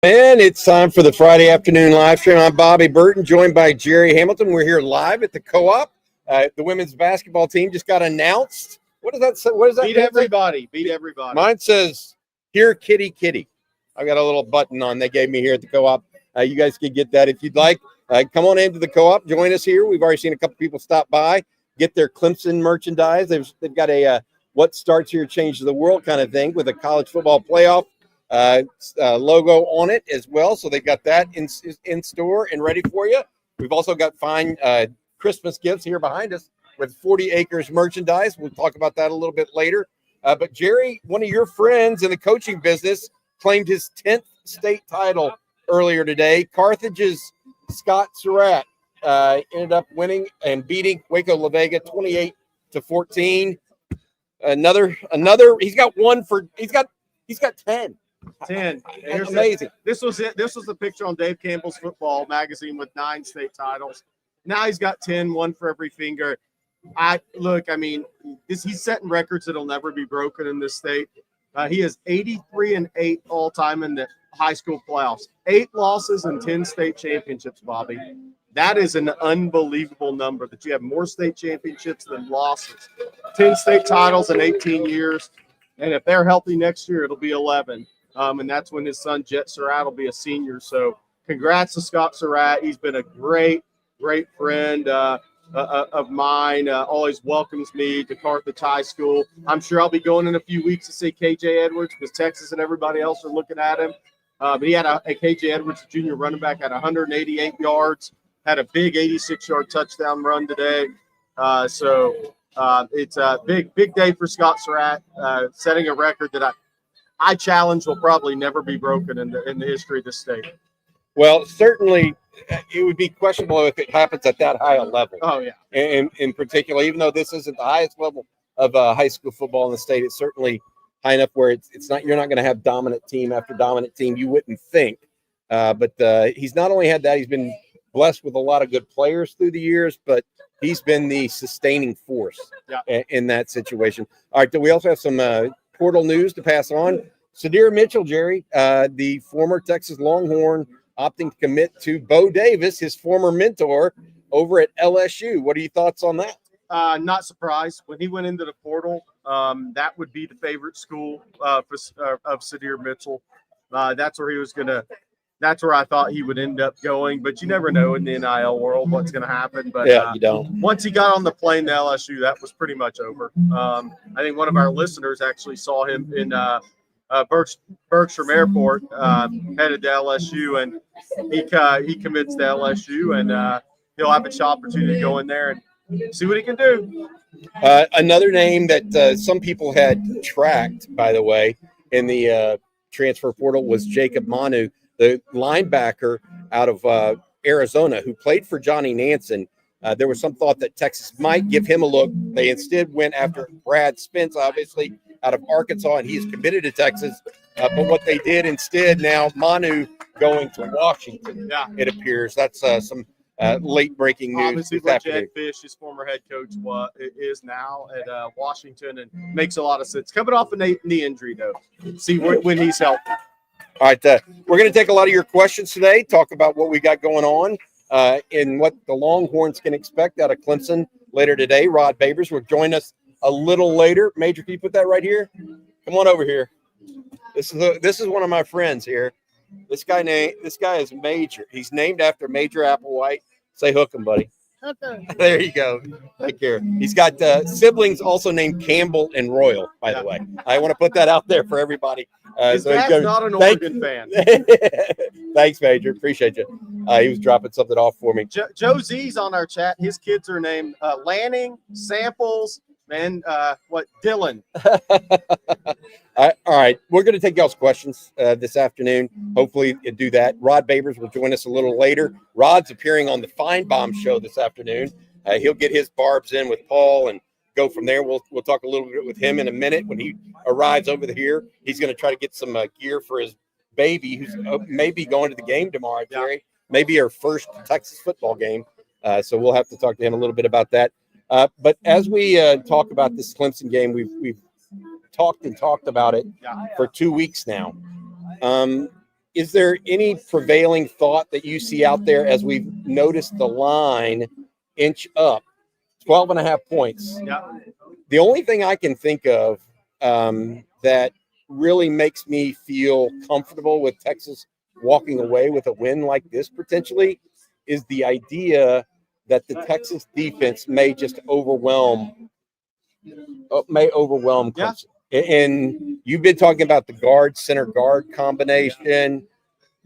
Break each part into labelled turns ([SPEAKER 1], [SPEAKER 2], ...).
[SPEAKER 1] And it's time for the Friday afternoon live stream. I'm Bobby Burton, joined by Jerry Hamilton. We're here live at the Co-op. The women's basketball team just got announced. What does that say? What does that
[SPEAKER 2] Beat everybody. Beat everybody.
[SPEAKER 1] Mine says, "Here, kitty, kitty." I've got a little button on they gave me here at the Co-op. You guys can get that if you'd like. Come on into the Co-op. Join us here. We've already seen a couple people stop by, get their Clemson merchandise. They've got a "What Starts Here Changes the World" kind of thing with a college football playoff logo on it as well. So they've got that in store and ready for you. We've also got fine Christmas gifts here behind us with 40 Acres merchandise. We'll talk about that a little bit later. But Jerry, one of your friends in the coaching business, claimed his 10th state title earlier today. Carthage's Scott Surratt ended up winning and beating Waco La Vega 28-14. Another. He's got 10.
[SPEAKER 2] 10.
[SPEAKER 1] That's amazing.
[SPEAKER 2] This was it. This was the picture on Dave Campbell's football magazine with 9 state titles. Now he's got 10, one for every finger. He's setting records that'll never be broken in this state. He is 83-8 all time in the high school playoffs. 8 losses and 10 state championships, Bobby. That is an unbelievable number that you have more state championships than losses. 10 state titles in 18 years. And if they're healthy next year, it'll be 11. And that's when his son, Jet Surratt, will be a senior. So congrats to Scott Surratt. He's been a great friend of mine. Always welcomes me to Carthage High School. I'm sure I'll be going in a few weeks to see KJ Edwards because Texas and everybody else are looking at him. But he had a KJ Edwards, junior running back, had 188 yards, had a big 86-yard touchdown run today. It's a big day for Scott Surratt, setting a record that I challenge will probably never be broken in the history of the state.
[SPEAKER 1] Well, certainly it would be questionable if it happens at that high a level.
[SPEAKER 2] Oh, yeah.
[SPEAKER 1] And in particular, even though this isn't the highest level of high school football in the state, it's certainly high enough where it's not, you're not going to have dominant team after dominant team, you wouldn't think. But he's not only had that, he's been blessed with a lot of good players through the years, but he's been the sustaining force in that situation. All right, we also have some portal news to pass on. Sadir Mitchell, Jerry, the former Texas Longhorn, opting to commit to Bo Davis, his former mentor over at LSU. What are your thoughts on that?
[SPEAKER 2] Not surprised. When he went into the portal, that would be the favorite school of Sadir Mitchell. That's where I thought he would end up going, but you never know in the NIL world what's going to happen. But
[SPEAKER 1] you don't.
[SPEAKER 2] Once he got on the plane to LSU, that was pretty much over. I think one of our listeners actually saw him in Bergstrom Airport, headed to LSU, and he commits to LSU, and he'll have an opportunity to go in there and see what he can do.
[SPEAKER 1] Another name that some people had tracked, by the way, in the transfer portal was Jacob Manu, the linebacker out of Arizona who played for Johnny Nansen. There was some thought that Texas might give him a look. They instead went after Brad Spence, obviously, out of Arkansas, and he is committed to Texas. But what they did instead, now Manu going to Washington, it appears. That's some late-breaking news.
[SPEAKER 2] Obviously, where Jed Fish, his former head coach, is now at Washington, and makes a lot of sense. Coming off a knee injury, though. See when he's healthy.
[SPEAKER 1] All right, we're going to take a lot of your questions today, talk about what we got going on and what the Longhorns can expect out of Clemson later today. Rod Babers will join us a little later. Major, can you put that right here? Come on over here. This is one of my friends here. This guy is Major. He's named after Major Applewhite. Say hook him, buddy.
[SPEAKER 3] Okay.
[SPEAKER 1] There you go. Take care. He's got siblings also named Campbell and Royal, by the way. I want to put that out there for everybody.
[SPEAKER 2] His dad's not an Oregon fan.
[SPEAKER 1] Thanks, Major. Appreciate you. He was dropping something off for me.
[SPEAKER 2] Joe Z's on our chat. His kids are named Lanning, Samples, and Dylan.
[SPEAKER 1] All right. We're going to take y'all's questions this afternoon. Hopefully do that. Rod Babers will join us a little later. Rod's appearing on the Feinbaum show this afternoon. He'll get his barbs in with Paul and go from there. We'll talk a little bit with him in a minute when he arrives over here. He's going to try to get some gear for his baby who's maybe going to the game tomorrow, Jerry. Maybe her first Texas football game. So we'll have to talk to him a little bit about that. But as we talk about this Clemson game, we've talked about it for 2 weeks now. is there any prevailing thought that you see out there as we've noticed the line inch up 12.5 points?
[SPEAKER 2] Yeah.
[SPEAKER 1] The only thing I can think of that really makes me feel comfortable with Texas walking away with a win like this potentially is the idea that the Texas defense may just overwhelm Clemson. Yeah. And you've been talking about the center guard combination,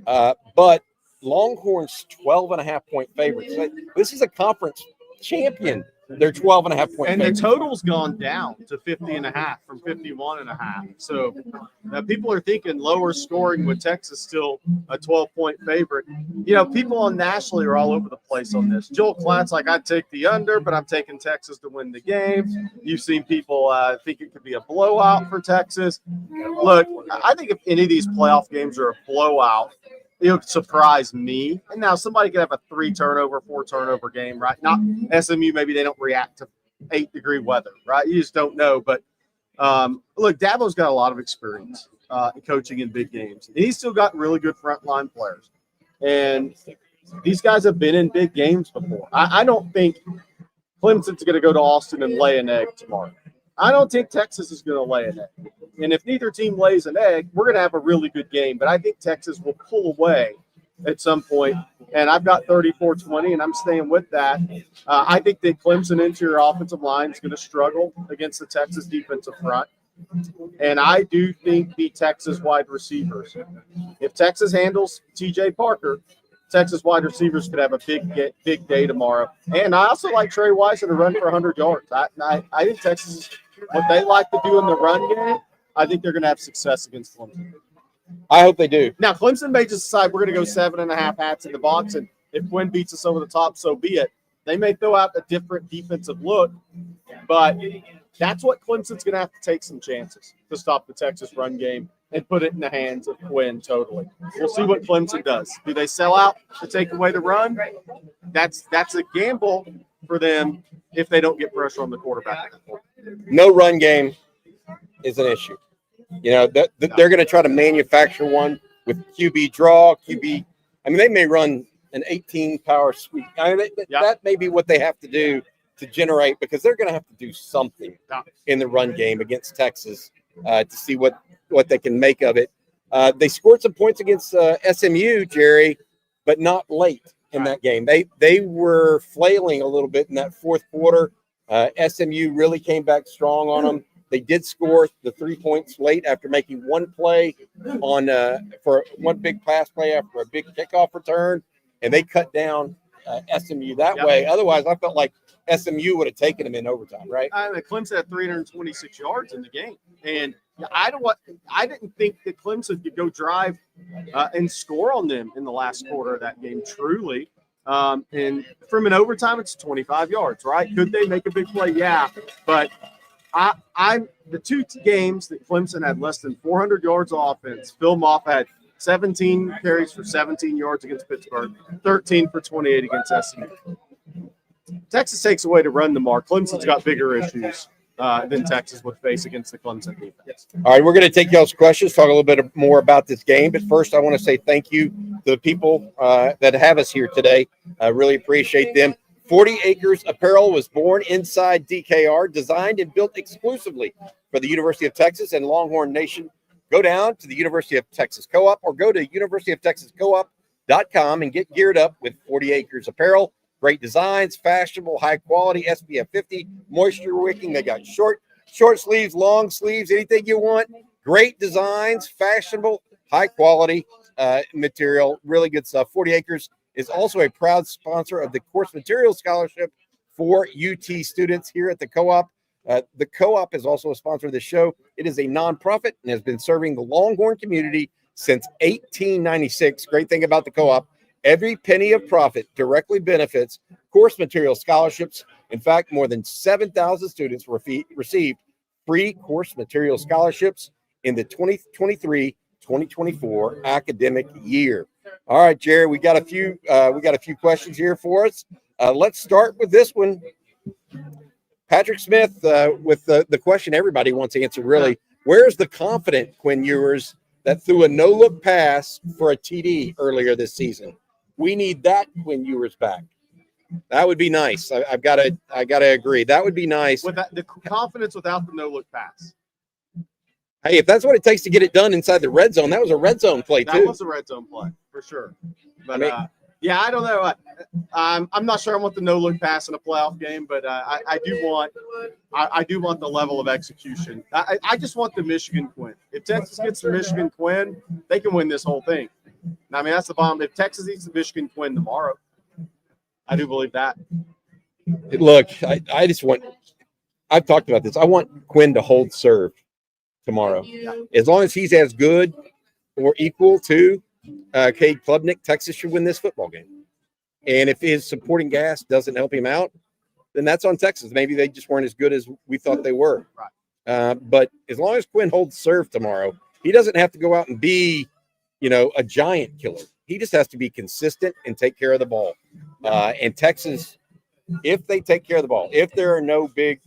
[SPEAKER 1] but Longhorns 12.5 point favorites. This is a conference champion. They're 12.5 point
[SPEAKER 2] and
[SPEAKER 1] favorites.
[SPEAKER 2] The total's gone down to 50.5 from 51.5. So people are thinking lower scoring with Texas still a 12-point favorite. People on nationally are all over the place on this. Joel Klatt's like, I'd take the under, but I'm taking Texas to win the game. You've seen people think it could be a blowout for Texas. Look, I think if any of these playoff games are a blowout, it would surprise me. And now somebody could have a 3-turnover, 4-turnover game, right? Not SMU, maybe they don't react to 8-degree weather, right? You just don't know. But look, Dabo's got a lot of experience coaching in big games. And he's still got really good frontline players. And these guys have been in big games before. I don't think Clemson's going to go to Austin and lay an egg tomorrow. I don't think Texas is going to lay an egg. And if neither team lays an egg, we're going to have a really good game. But I think Texas will pull away at some point. And I've got 34-20, and I'm staying with that. I think that Clemson interior offensive line is going to struggle against the Texas defensive front. And I do think the Texas wide receivers, if Texas handles T.J. Parker, Texas wide receivers could have a big day tomorrow. And I also like Trey Wison to run for 100 yards. I think Texas, what they like to do in the run game, I think they're going to have success against Clemson.
[SPEAKER 1] I hope they do.
[SPEAKER 2] Now, Clemson may just decide we're going to go 7.5 hats in the box, and if Quinn beats us over the top, so be it. They may throw out a different defensive look, but that's what Clemson's going to have to take some chances to stop the Texas run game and put it in the hands of Quinn totally. We'll see what Clemson does. Do they sell out to take away the run? That's a gamble for them if they don't get pressure on the quarterback.
[SPEAKER 1] No run game is an issue. They're going to try to manufacture one with QB draw, QB. I mean, they may run an 18-power sweep. That may be what they have to do to generate, because they're going to have to do something in the run game against Texas to see what they can make of it. They scored some points against SMU, Jerry, but not late in that game. They were flailing a little bit in that fourth quarter. SMU really came back strong on them. They did score the 3 points late after making one play for one big pass play after a big kickoff return, and they cut down SMU that way. Otherwise, I felt like SMU would have taken them in overtime, right?
[SPEAKER 2] Clemson had 326 yards in the game, and I didn't think that Clemson could go drive and score on them in the last quarter of that game. Truly, and from an overtime, it's 25 yards, right? Could they make a big play? Yeah, but the two games that Clemson had less than 400 yards of offense. Phil Moff had 17 carries for 17 yards against Pittsburgh, 13 for 28 against SMU. Texas takes away to run tomorrow. Clemson's got bigger issues than Texas would face against the Clemson defense.
[SPEAKER 1] All right, we're going to take y'all's questions, talk a little bit more about this game. But first, I want to say thank you to the people that have us here today. I really appreciate them. 40 Acres Apparel was born inside DKR, designed and built exclusively for the University of Texas and Longhorn Nation. Go down to the University of Texas Co-op or go to universityoftexascoop.com and get geared up with 40 Acres Apparel. Great designs, fashionable, high quality, SPF 50, moisture wicking. They got short sleeves, long sleeves, anything you want. Great designs, fashionable, high quality material, really good stuff. 40 Acres is also a proud sponsor of the Course Material Scholarship for UT students here at the Co-op. The Co-op is also a sponsor of the show. It is a nonprofit and has been serving the Longhorn community since 1896. Great thing about the Co-op, every penny of profit directly benefits course material scholarships. In fact, more than 7,000 students received free course material scholarships in the 2023-2024 academic year. All right, Jerry, we got a few questions here for us. Let's start with this one. Patrick Smith with the question everybody wants answered, really. Where's the confident Quinn Ewers that threw a no-look pass for a TD earlier this season. We need that Quinn Ewers back. That would be nice. I gotta agree. That would be nice.
[SPEAKER 2] With that, the confidence without the no-look pass.
[SPEAKER 1] Hey, if that's what it takes to get it done inside the red zone, that was a red zone play, too.
[SPEAKER 2] That was a red zone play, for sure. But, yeah, I don't know. I'm not sure I want the no-look pass in a playoff game, but I do want the level of execution. I just want the Michigan Quinn. If Texas gets the Michigan Quinn, they can win this whole thing. I mean, that's the bomb. If Texas eats the Michigan Quinn tomorrow, I do believe that.
[SPEAKER 1] Look, I just want – I've talked about this. I want Quinn to hold serve tomorrow. As long as he's as good or equal to Cade Klubnik, Texas should win this football game. And if his supporting cast doesn't help him out, then that's on Texas. Maybe they just weren't as good as we thought they were.
[SPEAKER 2] Right.
[SPEAKER 1] But as long as Quinn holds serve tomorrow, he doesn't have to go out and be, a giant killer. He just has to be consistent and take care of the ball. And Texas, if they take care of the ball, if there are no big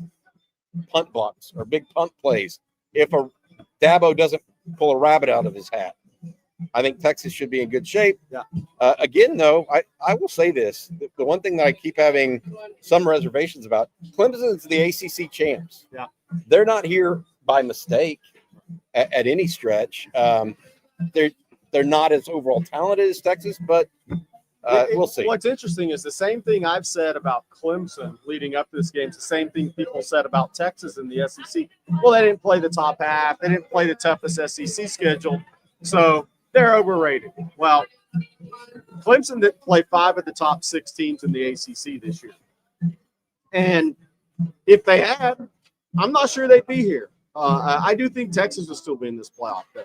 [SPEAKER 1] punt blocks or big punt plays, if a Dabo doesn't pull a rabbit out of his hat, I think Texas should be in good shape.
[SPEAKER 2] Yeah.
[SPEAKER 1] Again, though, I will say this. The one thing that I keep having some reservations about, Clemson's the ACC champs.
[SPEAKER 2] Yeah.
[SPEAKER 1] They're not here by mistake at any stretch. They're not as overall talented as Texas, but we'll see.
[SPEAKER 2] What's interesting is the same thing I've said about Clemson leading up to this game. It's the same thing people said about Texas in the SEC. Well, they didn't play the top half. They didn't play the toughest SEC schedule. So they're overrated. Well, Clemson did play 5 of the top 6 teams in the ACC this year. And if they had, I'm not sure they'd be here. I do think Texas will still be in this playoff thing.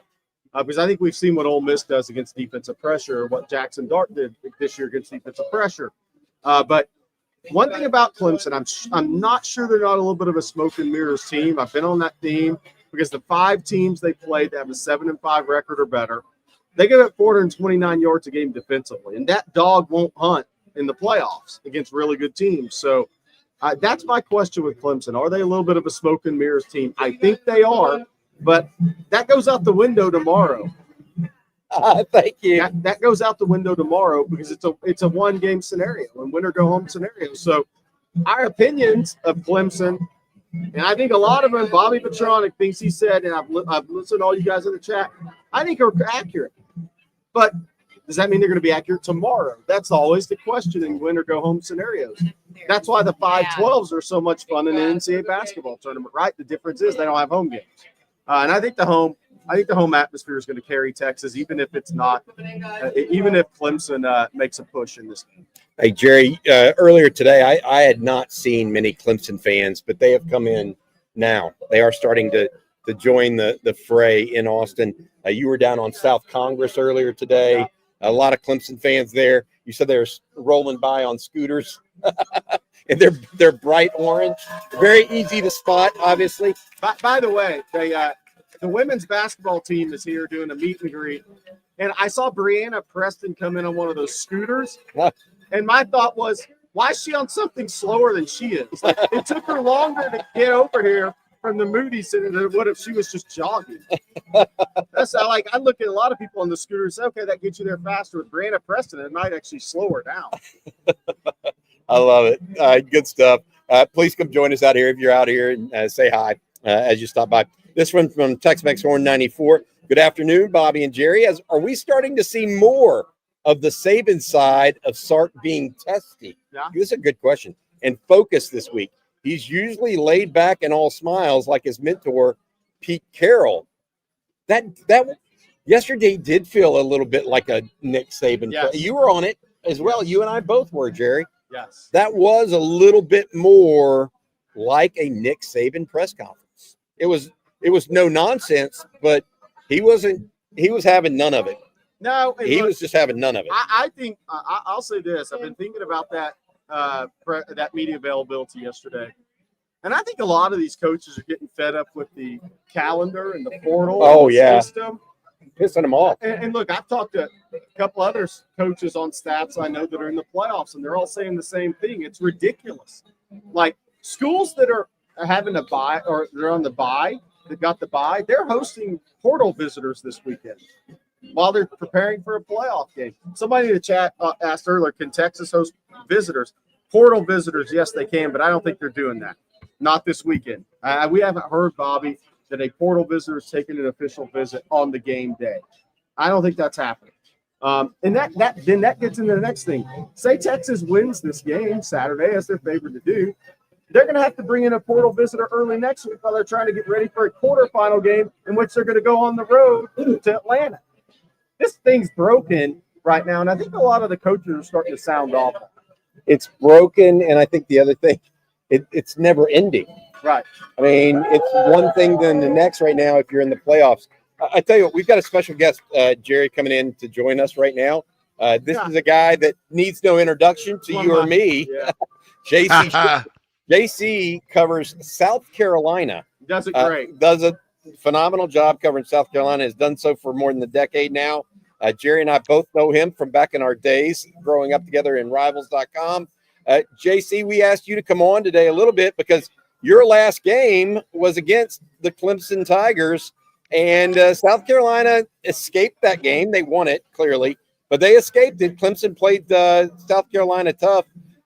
[SPEAKER 2] Because I think we've seen what Ole Miss does against defensive pressure, what Jackson Dart did this year against defensive pressure. But one thing about Clemson, I'm not sure they're not a little bit of a smoke and mirrors team. I've been on that team because the 5 teams they played that have a 7-5 record or better, they give up 429 yards a game defensively, and that dog won't hunt in the playoffs against really good teams. So that's my question with Clemson. Are they a little bit of a smoke and mirrors team? I think they are. But that goes out the window tomorrow.
[SPEAKER 1] Thank you.
[SPEAKER 2] That goes out the window tomorrow because it's a one-game scenario, a win-or-go-home scenario. So our opinions of Clemson, and I think a lot of them, Bobby Petronic thinks he said, and I've listened to all you guys in the chat, I think are accurate. But does that mean they're going to be accurate tomorrow? That's always the question in win-or-go-home scenarios. That's why the 5-12s are so much fun in an NCAA basketball tournament, right? The difference is they don't have home games. And I think the home atmosphere is going to carry Texas, even if it's not, even if Clemson makes a push in this game.
[SPEAKER 1] Hey, Jerry, earlier today, I had not seen many Clemson fans, but they have come in now. They are starting to join the fray in Austin. You were down on South Congress earlier today. Yeah. A lot of Clemson fans there. You said they were rolling by on scooters. And they're bright orange. Very easy to spot, obviously.
[SPEAKER 2] By the way, the women's basketball team is here doing a meet and greet. And I saw Brianna Preston come in on one of those scooters. And my thought was, why is she on something slower than she is? Like, it took her longer to get over here from the Moody Center than what if she was just jogging. That's I look at a lot of people on the scooter and say, okay, that gets you there faster. With Brianna Preston, it might actually slow her down.
[SPEAKER 1] I love it. Good stuff. Please come join us out here if you're out here and say hi as you stop by. This one from Tex-Mex Horn 94. Good afternoon, Bobby and Jerry. Are we starting to see more of the Saban side of Sark being testy?
[SPEAKER 2] Yeah.
[SPEAKER 1] This is a good question. And focus this week. He's usually laid back and all smiles like his mentor, Pete Carroll. That yesterday did feel a little bit like a Nick Saban.
[SPEAKER 2] Yes.
[SPEAKER 1] You were on it as well. You and I both were, Jerry.
[SPEAKER 2] Yes.
[SPEAKER 1] That was a little bit more like a Nick Saban press conference. It was no nonsense, but he was having none of it.
[SPEAKER 2] No,
[SPEAKER 1] he was just having none of it.
[SPEAKER 2] I think I'll say this. I've been thinking about that media availability yesterday. And I think a lot of these coaches are getting fed up with the calendar and the portal and the system.
[SPEAKER 1] Pissing them off.
[SPEAKER 2] And look, I've talked to a couple other coaches on staffs I know that are in the playoffs, and they're all saying the same thing. It's ridiculous. Like schools that are having a bye or they're on the bye, that got the bye, they're hosting portal visitors this weekend while they're preparing for a playoff game. Somebody in the chat asked earlier, can Texas host visitors? Portal visitors, yes, they can, but I don't think they're doing that. Not this weekend. We haven't heard, Bobby, that a portal visitor is taking an official visit on the game day. I don't think that's happening. And that gets into the next thing. Say Texas wins this game Saturday, as they're favored to do. They're going to have to bring in a portal visitor early next week while they're trying to get ready for a quarterfinal game in which they're going to go on the road to Atlanta. This thing's broken right now, and I think a lot of the coaches are starting to sound awful.
[SPEAKER 1] It's broken, and I think the other thing, it's never ending.
[SPEAKER 2] Right.
[SPEAKER 1] I mean, it's one thing then the next right now if you're in the playoffs. I tell you what, we've got a special guest, Jerry, coming in to join us right now. This is a guy that needs no introduction to you or me. Yeah. JC covers South Carolina.
[SPEAKER 2] Does it great.
[SPEAKER 1] Does a phenomenal job covering South Carolina. Has done so for more than a decade now. Jerry and I both know him from back in our days growing up together in Rivals.com. JC, we asked you to come on today a little bit because your last game was against the Clemson Tigers, and South Carolina escaped that game. They won it, clearly, but they escaped it. Clemson played South Carolina tough.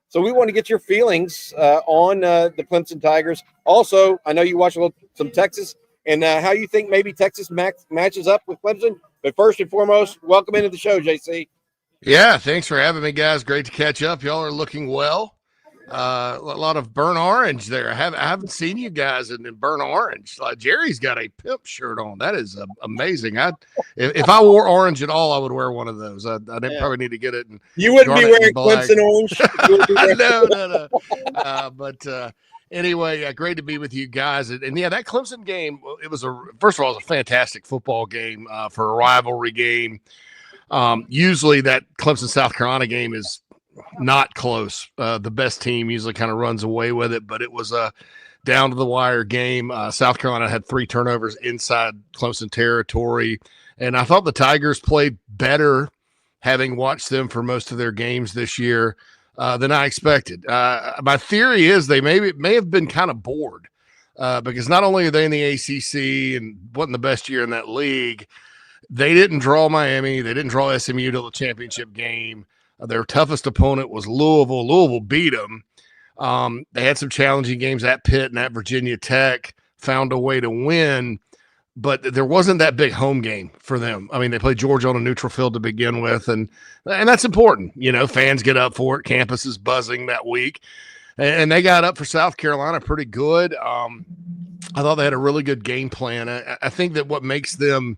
[SPEAKER 1] So we want to get your feelings on the Clemson Tigers. Also, I know you watch some Texas, and how you think maybe Texas matches up with Clemson. But first and foremost, welcome into the show, JC.
[SPEAKER 3] Yeah, thanks for having me, guys. Great to catch up. Y'all are looking well. A lot of burnt orange there. I haven't seen you guys in burnt orange. Jerry's got a pimp shirt on. That is amazing. If I wore orange at all, I would wear one of those. I probably need to get it. And
[SPEAKER 1] you wouldn't be wearing Clemson orange.
[SPEAKER 3] No. But anyway, great to be with you guys. And yeah, that Clemson game, first of all, it was a fantastic football game for a rivalry game. Usually that Clemson South Carolina game is not close. The best team usually kind of runs away with it, but it was a down to the wire game. South Carolina had 3 turnovers inside Clemson territory, and I thought the Tigers played better, having watched them for most of their games this year, than I expected. My theory is they may have been kind of bored because not only are they in the ACC and wasn't the best year in that league, they didn't draw Miami, they didn't draw SMU to the championship game. Their toughest opponent was Louisville. Louisville beat them. They had some challenging games at Pitt and at Virginia Tech, found a way to win, but there wasn't that big home game for them. I mean, they played Georgia on a neutral field to begin with, and that's important. You know, fans get up for it. Campus is buzzing that week, and they got up for South Carolina pretty good. I thought they had a really good game plan. I think that what makes them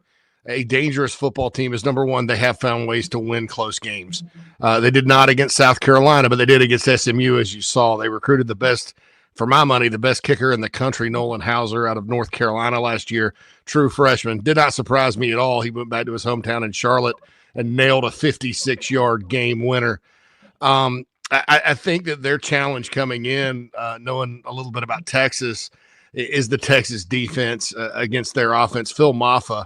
[SPEAKER 3] a dangerous football team is, number one, they have found ways to win close games. They did not against South Carolina, but they did against SMU, as you saw. They recruited the best, for my money, the best kicker in the country, Nolan Hauser, out of North Carolina last year. True freshman. Did not surprise me at all. He went back to his hometown in Charlotte and nailed a 56-yard game winner. I think that their challenge coming in, knowing a little bit about Texas, is the Texas defense against their offense. Phil Maffa,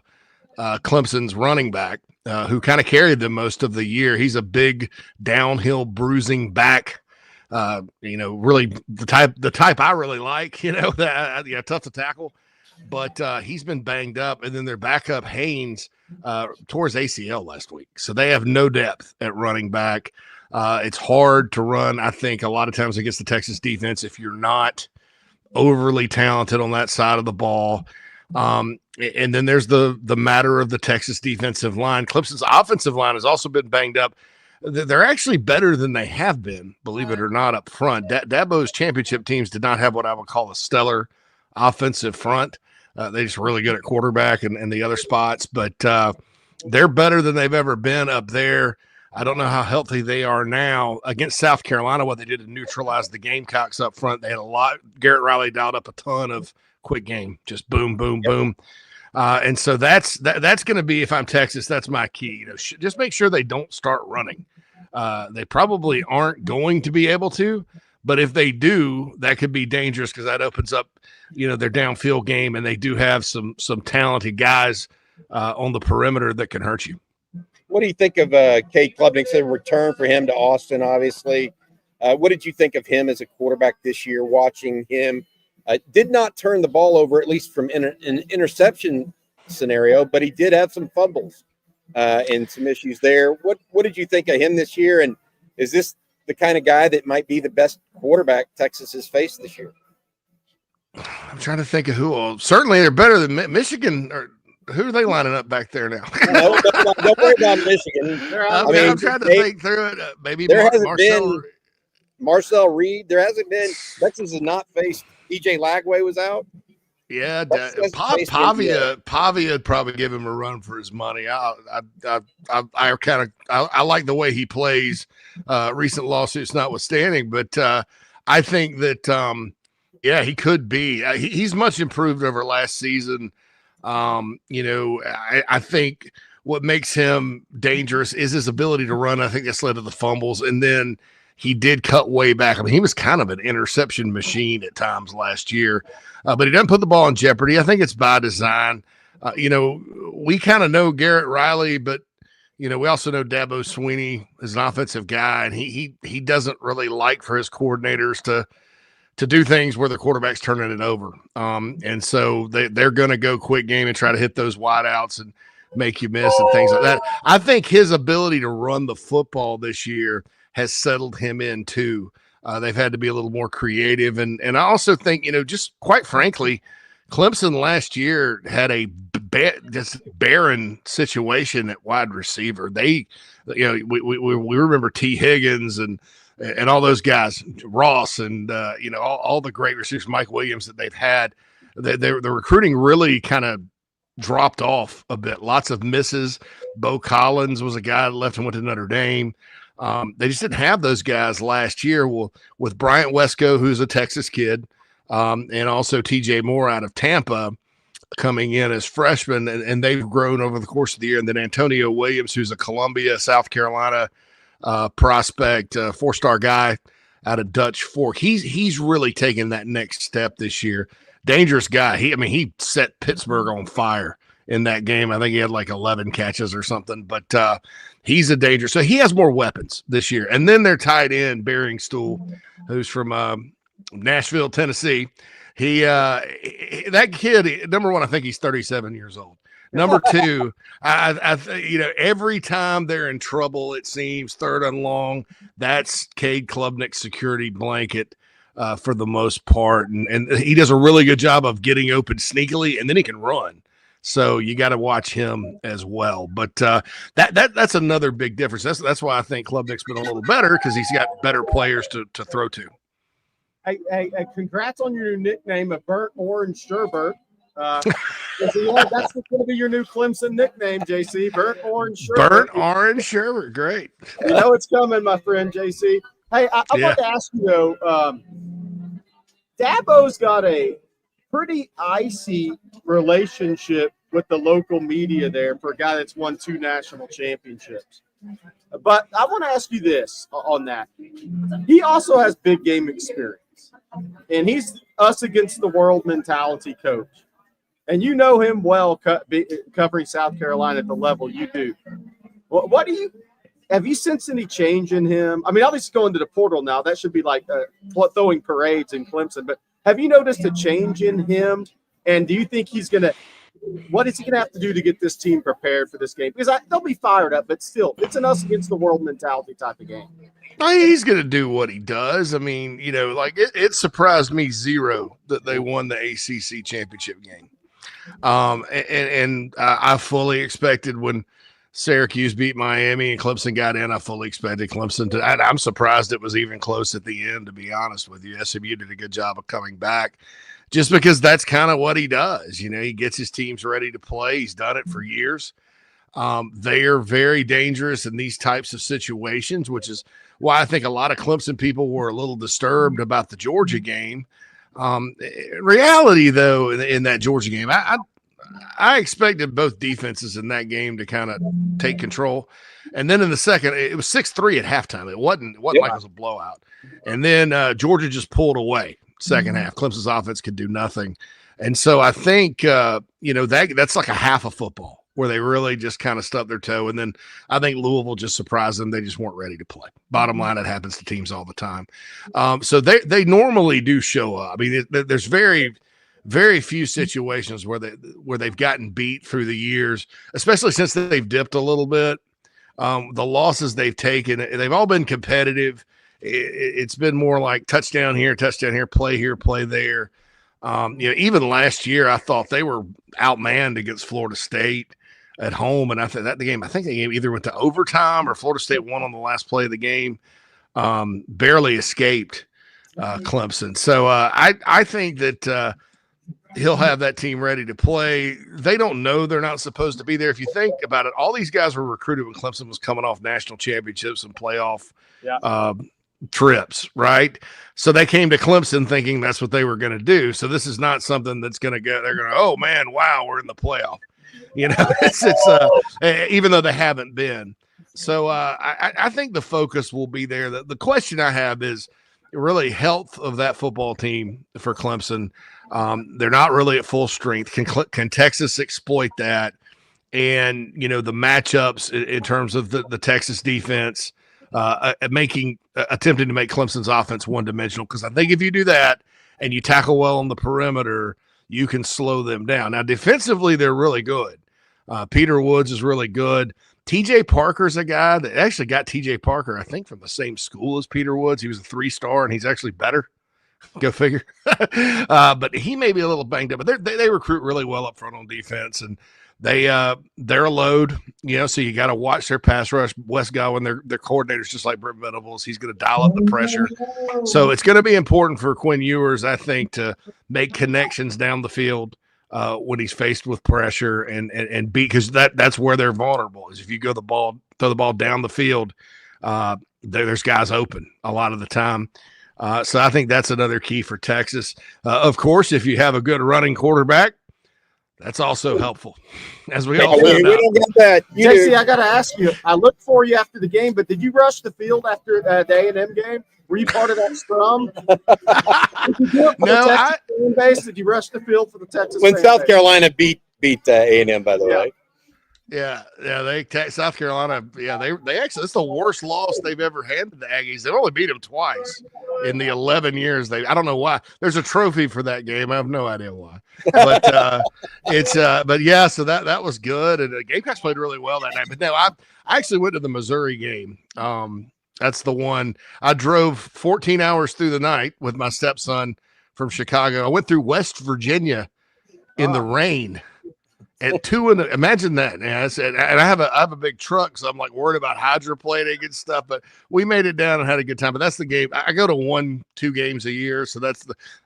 [SPEAKER 3] Clemson's running back, who kind of carried them most of the year. He's a big downhill bruising back, really the type I really like, tough to tackle, but he's been banged up. And then their backup Haynes tore his ACL last week. So they have no depth at running back. It's hard to run, I think, a lot of times against the Texas defense if you're not overly talented on that side of the ball. And then there's the matter of the Texas defensive line. Clemson's offensive line has also been banged up. They're actually better than they have been, believe it or not, up front. Dabo's championship teams did not have what I would call a stellar offensive front. They're just really good at quarterback and the other spots, but they're better than they've ever been up there. I don't know how healthy they are now. Against South Carolina, what they did to neutralize the Gamecocks up front, they had a lot. Garrett Riley dialed up a ton of quick game, just boom, boom, boom. And so that's going to be, if I'm Texas, that's my key. Just make sure they don't start running. They probably aren't going to be able to, but if they do, that could be dangerous because that opens up, their downfield game, and they do have some talented guys on the perimeter that can hurt you.
[SPEAKER 1] What do you think of Cade Klubnik's return for him to Austin, obviously? What did you think of him as a quarterback this year, watching him Did not turn the ball over, at least from an interception scenario, but he did have some fumbles and some issues there. What did you think of him this year? And is this the kind of guy that might be the best quarterback Texas has faced this year?
[SPEAKER 3] I'm trying to think of who. Certainly, they're better than Michigan. Or who are they lining up back there now?
[SPEAKER 1] No, don't worry about Michigan.
[SPEAKER 3] I'm trying to think through it. Maybe
[SPEAKER 1] there hasn't been Marcel Reed. There hasn't been. Texas has not faced. DJ Lagway was out.
[SPEAKER 3] Yeah, Pavia would probably give him a run for his money. I like the way he plays. Recent lawsuits notwithstanding, but I think that he could be. He's much improved over last season. I think what makes him dangerous is his ability to run. I think that's led to the fumbles, and then he did cut way back. I mean, he was kind of an interception machine at times last year, but he doesn't put the ball in jeopardy. I think it's by design. We kind of know Garrett Riley, but we also know Dabo Swinney is an offensive guy, and he doesn't really like for his coordinators to do things where the quarterback's turning it over. And so they're going to go quick game and try to hit those wide outs and make you miss and things like that. I think his ability to run the football this year has settled him in too. They've had to be a little more creative. And I also think, just quite frankly, Clemson last year had a just barren situation at wide receiver. They, we remember T. Higgins and all those guys, Ross and, all the great receivers, Mike Williams that they've had. The recruiting really kind of dropped off a bit. Lots of misses. Bo Collins was a guy that left and went to Notre Dame. They just didn't have those guys last year. Well, with Bryant Wesco, who's a Texas kid, and also TJ Moore out of Tampa coming in as freshmen, and they've grown over the course of the year. And then Antonio Williams, who's a Columbia, South Carolina prospect, 4-star guy out of Dutch Fork. He's really taken that next step this year. Dangerous guy. He set Pittsburgh on fire in that game. I think he had like 11 catches or something, but he's a danger. So he has more weapons this year. And then their tight end, Beringstool, who's from Nashville, Tennessee. That kid, number one, I think he's 37 years old. Number two, every time they're in trouble, it seems, third and long, that's Cade Klubnik's security blanket for the most part. And he does a really good job of getting open sneakily, and then he can run. So you got to watch him as well. But that's another big difference. That's why I think Klubnik's been a little better, because he's got better players to throw to.
[SPEAKER 2] Hey, congrats on your new nickname of Burnt Orange Shurburtt. That's going to be your new Clemson nickname, JC. Burnt Orange Shurburtt.
[SPEAKER 3] Burnt Orange Shurburtt. Great.
[SPEAKER 2] You know it's coming, my friend, JC. Hey, I want to ask you, though, Dabo's got a pretty icy relationship with the local media there for a guy that's won 2 national championships. But I want to ask you this on that. He also has big game experience, and he's us against the world mentality coach. And you know him well, covering South Carolina at the level you do. What do you have you sensed any change in him? I mean, obviously going to the portal now, that should be like throwing parades in Clemson. But have you noticed a change in him? And do you think what is he going to have to do to get this team prepared for this game? Because they'll be fired up, but still, it's an us against the world mentality type of game.
[SPEAKER 3] He's going to do what he does. I mean, it surprised me zero that they won the ACC championship game. And I fully expected when Syracuse beat Miami and Clemson got in, I fully expected Clemson to. And I'm surprised it was even close at the end, to be honest with you. SMU did a good job of coming back, just because that's kind of what he does. He gets his teams ready to play. He's done it for years. They are very dangerous in these types of situations, which is why I think a lot of Clemson people were a little disturbed about the Georgia game. Reality, though, in that Georgia game, I expected both defenses in that game to kind of take control. And then in the second, it was 6-3 at halftime. It wasn't like it was a blowout. And then Georgia just pulled away second half. Clemson's offense could do nothing. And so I think, that's like a half of football where they really just kind of stubbed their toe. And then I think Louisville just surprised them. They just weren't ready to play. Bottom line, it happens to teams all the time. So they normally do show up. I mean, there's very, very few situations where they've gotten beat through the years, especially since they've dipped a little bit. The losses they've taken, they've all been competitive. It's been more like touchdown here, play there. Even last year, I thought they were outmanned against Florida State at home, and I think the game either went to overtime or Florida State won on the last play of the game. Barely escaped Clemson. So I think that he'll have that team ready to play. They don't know they're not supposed to be there. If you think about it, all these guys were recruited when Clemson was coming off national championships and playoff trips, right? So they came to Clemson thinking that's what they were going to do. So this is not something that's going to go. They're going to, oh man, wow, we're in the playoff. It's even though they haven't been. So I think the focus will be there. The question I have is really health of that football team for Clemson. They're not really at full strength. Can Texas exploit that? And, the matchups in terms of the Texas defense, attempting to make Clemson's offense one-dimensional, because I think if you do that and you tackle well on the perimeter, you can slow them down. Now, defensively, they're really good. Peter Woods is really good. TJ Parker's a guy that actually got TJ Parker, I think, from the same school as Peter Woods. He was a 3-star, and he's actually better. Go figure. But he may be a little banged up, but they recruit really well up front on defense, and they're a load, so you got to watch their pass rush. Wes Godwin, their coordinator's just like Brent Venables. He's going to dial up the pressure. So it's going to be important for Quinn Ewers, I think, to make connections down the field when he's faced with pressure and beat, because that's where they're vulnerable, is if you throw the ball down the field, there's guys open a lot of the time. So I think that's another key for Texas. Of course, if you have a good running quarterback, that's also helpful, as we all know.
[SPEAKER 1] We don't get that.
[SPEAKER 2] JC, I got to ask you. I looked for you after the game, but did you rush the field after the A&M game? Were you part of that scrum? Did you rush the field for the Texas?
[SPEAKER 1] When South Carolina beat A&M, by the way.
[SPEAKER 3] Yeah, South Carolina. Yeah, they actually, it's the worst loss they've ever handed the Aggies. They've only beat them twice in the 11 years. I don't know why. There's a trophy for that game. I have no idea why. But but yeah. So that was good, and the Gamecocks played really well that night. But no, I actually went to the Missouri game. That's the one. I drove 14 hours through the night with my stepson from Chicago. I went through West Virginia in the rain. At 2 in the, imagine that. And I have a big truck, so I'm like worried about hydroplaning and stuff. But we made it down and had a good time. But that's the game. I go to 1-2 games a year, so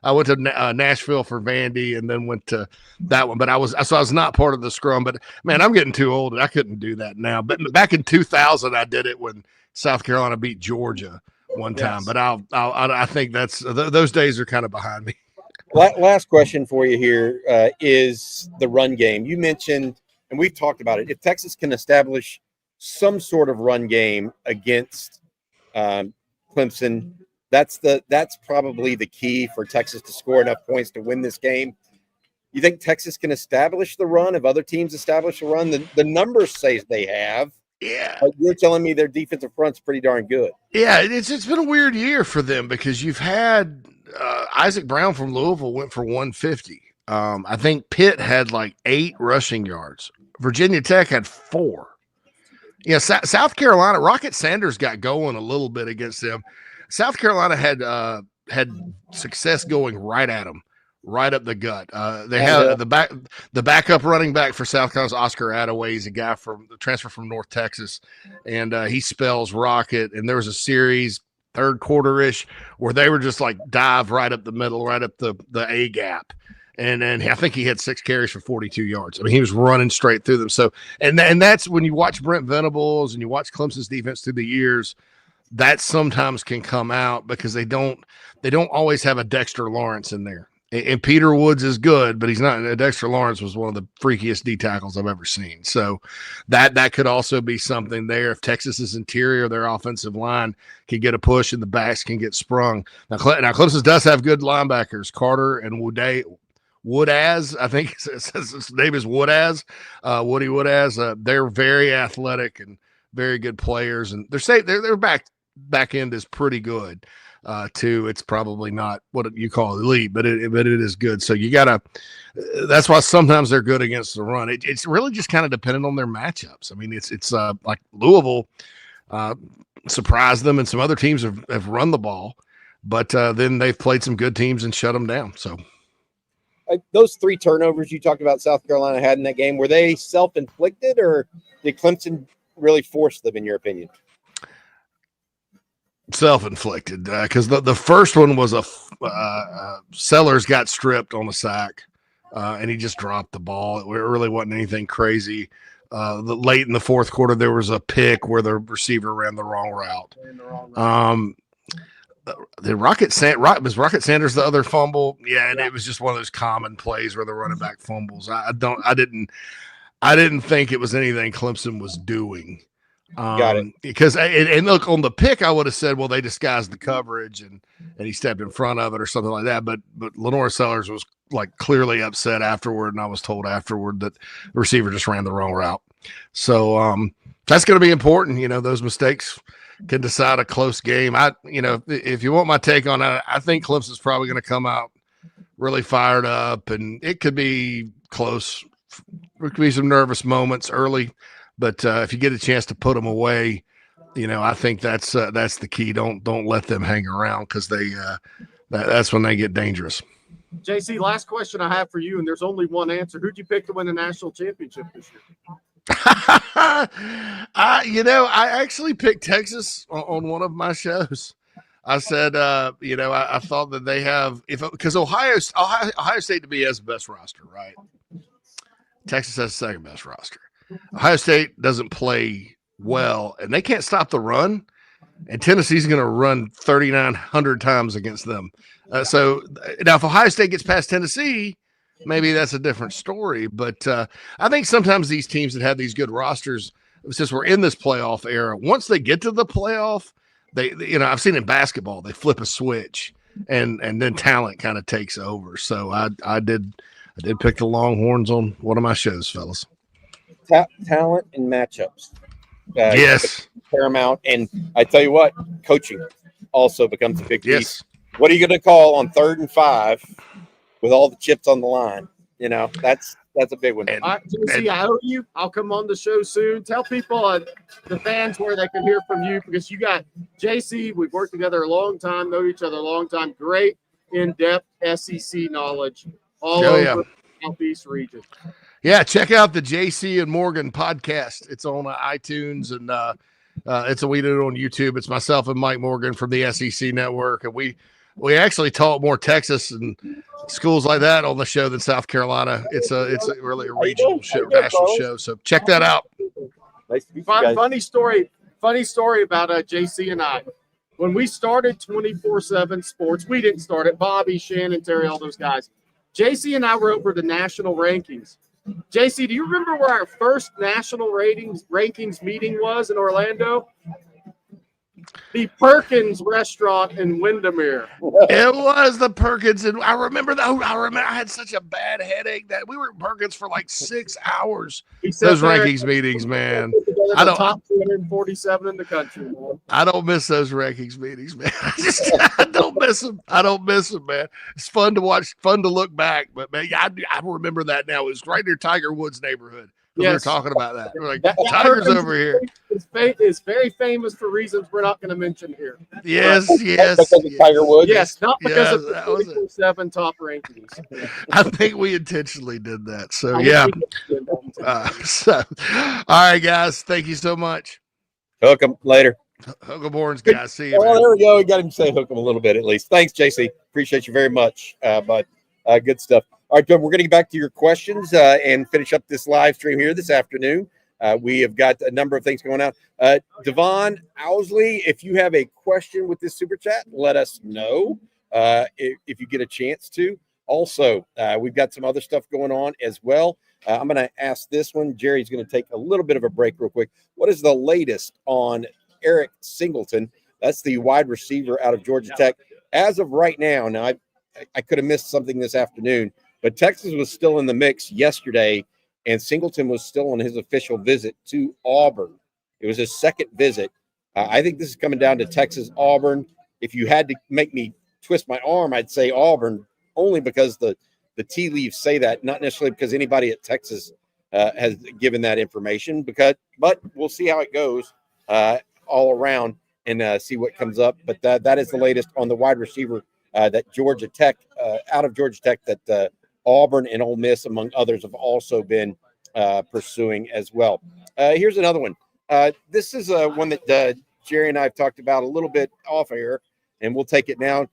[SPEAKER 3] I went to Nashville for Vandy, and then went to that one. But I was not part of the scrum. But man, I'm getting too old, and I couldn't do that now. But back in 2000, I did it when South Carolina beat Georgia one time. But I think those days are kind of behind me.
[SPEAKER 1] Last question for you here is the run game. You mentioned, and we've talked about it, if Texas can establish some sort of run game against Clemson, that's probably the key for Texas to score enough points to win this game. You think Texas can establish the run? If other teams establish a run, the numbers say they have.
[SPEAKER 3] Yeah.
[SPEAKER 1] You're telling me their defensive front's pretty darn good.
[SPEAKER 3] Yeah, it's been a weird year for them, because you've had Isaac Brown from Louisville went for 150. I think Pitt had like 8 rushing yards. Virginia Tech had 4. Yeah, South Carolina, Rocket Sanders got going a little bit against them. South Carolina had success going right at them, right up the gut. They had the backup running back for South Carolina's Oscar Attaway. He's a guy from the transfer from North Texas, and he spells Rocket. And there was a series, third quarter-ish, where they were just like dive right up the middle, right up the A gap. And then I think he had 6 carries for 42 yards. I mean, he was running straight through them. So, and that's when you watch Brent Venables and you watch Clemson's defense through the years, that sometimes can come out because they don't always have a Dexter Lawrence in there. And Peter Woods is good, but he's not. Dexter Lawrence was one of the freakiest D tackles I've ever seen. So that could also be something there. If Texas's interior, their offensive line can get a push and the backs can get sprung. Now Clemson does have good linebackers, Carter and Woodaz. I think his name is Woodaz, Woody Woodaz. They're very athletic and very good players, and their back end is pretty good too. It's probably not what you call elite, but it is good. So you gotta. That's why sometimes they're good against the run. It's really just kind of dependent on their matchups. I mean, it's like Louisville surprised them, and some other teams have run the ball, but then they've played some good teams and shut them down. So
[SPEAKER 1] those 3 turnovers you talked about South Carolina had in that game, were they self-inflicted, or did Clemson really force them, in your opinion?
[SPEAKER 3] Self-inflicted, because the first one was Sellers got stripped on a sack, and he just dropped the ball. It really wasn't anything crazy. Late in the fourth quarter, there was a pick where the receiver ran the wrong route. Was Rocket Sanders the other fumble? Yeah, and it was just one of those common plays where the running back fumbles. I didn't think it was anything Clemson was doing.
[SPEAKER 1] Got it.
[SPEAKER 3] Because and look, on the pick, I would have said, well, they disguised the coverage and he stepped in front of it or something like that. But Lenore Sellers was like clearly upset afterward, and I was told afterward that the receiver just ran the wrong route. So that's going to be important. You know, those mistakes can decide a close game. If you want my take on it, I think Clemson's probably going to come out really fired up, and it could be close. There could be some nervous moments early, but if you get a chance to put them away, I think that's the key. Don't let them hang around, because that's when they get dangerous.
[SPEAKER 2] JC, last question I have for you, and there's only one answer. Who'd you pick to win the national championship this year?
[SPEAKER 3] I actually picked Texas on one of my shows. I said, I thought that they have, because Ohio State to me has the best roster, right? Texas has the second best roster. Ohio State doesn't play well, and they can't stop the run. And Tennessee's going to run 3,900 times against them. So now, if Ohio State gets past Tennessee, maybe that's a different story. But I think sometimes these teams that have these good rosters, since we're in this playoff era, once they get to the playoff, they I've seen in basketball, they flip a switch and then talent kind of takes over. So I did pick the Longhorns on one of my shows, fellas.
[SPEAKER 1] Talent and matchups.
[SPEAKER 3] Yes.
[SPEAKER 1] Paramount. And I tell you what, coaching also becomes a big piece.
[SPEAKER 3] Yes.
[SPEAKER 1] What are you going to call on 3rd and 5 with all the chips on the line? That's a big one.
[SPEAKER 2] I owe you. I'll come on the show soon. Tell people, the fans, where they can hear from you, because you got JC. We've worked together a long time, know each other a long time. Great in-depth SEC knowledge all over the Southeast region.
[SPEAKER 3] Yeah, check out the JC and Morgan podcast. It's on iTunes, and we did it on YouTube. It's myself and Mike Morgan from the SEC Network, and we actually talk more Texas and schools like that on the show than South Carolina. It's really a regional show, national show. So check that out.
[SPEAKER 1] Nice to meet you guys.
[SPEAKER 2] Funny story about JC and I. When we started 24/7 Sports, we didn't start it. Bobby, Shannon, Terry, all those guys. JC and I were over the national rankings. JC, do you remember where our first national rankings meeting was in Orlando? The Perkins restaurant in Windermere.
[SPEAKER 3] It was the Perkins, and I remember I had such a bad headache that we were at Perkins for like 6 hours. Those rankings meetings, man.
[SPEAKER 2] Top 247 in the country, man.
[SPEAKER 3] I don't miss those rankings meetings, man. I don't miss them. I don't miss them, man. It's fun to watch, fun to look back, but man, I remember that now. It was right near Tiger Woods' neighborhood. We were talking about that. We're like, Tiger's over here.
[SPEAKER 2] It's very famous for reasons we're not going to mention here.
[SPEAKER 3] Yes.
[SPEAKER 1] Because of Tiger Woods.
[SPEAKER 2] Yes, not because of the 24/7 top rankings.
[SPEAKER 3] I think we intentionally did that. So yeah. All right, guys. Thank you so much.
[SPEAKER 1] Hook 'em later.
[SPEAKER 3] Hook 'em horns, guys. See you.
[SPEAKER 1] Well, there we go. We got him to say hook 'em a little bit at least. Thanks, JC. Appreciate you very much. But good stuff. All right, good. We're going to get back to your questions and finish up this live stream here this afternoon. We have got a number of things going on. Devon Owsley, if you have a question with this super chat, let us know if you get a chance to. Also, we've got some other stuff going on as well. I'm going to ask this one. Jerry's going to take a little bit of a break real quick. What is the latest on Eric Singleton? That's the wide receiver out of Georgia Tech. As of right now, I could have missed something this afternoon, But Texas was still in the mix yesterday, and Singleton was still on his official visit to Auburn. It was his second visit. I think this is coming down to Texas Auburn. If you had to make me twist my arm, I'd say Auburn, only because the tea leaves say that, not necessarily because anybody at Texas has given that information. But we'll see how it goes all around and see what comes up. But that is the latest on the wide receiver that Georgia Tech, out of Georgia Tech, that Auburn and Ole Miss, among others, have also been pursuing as well. Here's another one. This is one that Jerry and I have talked about a little bit off air, and we'll take it now.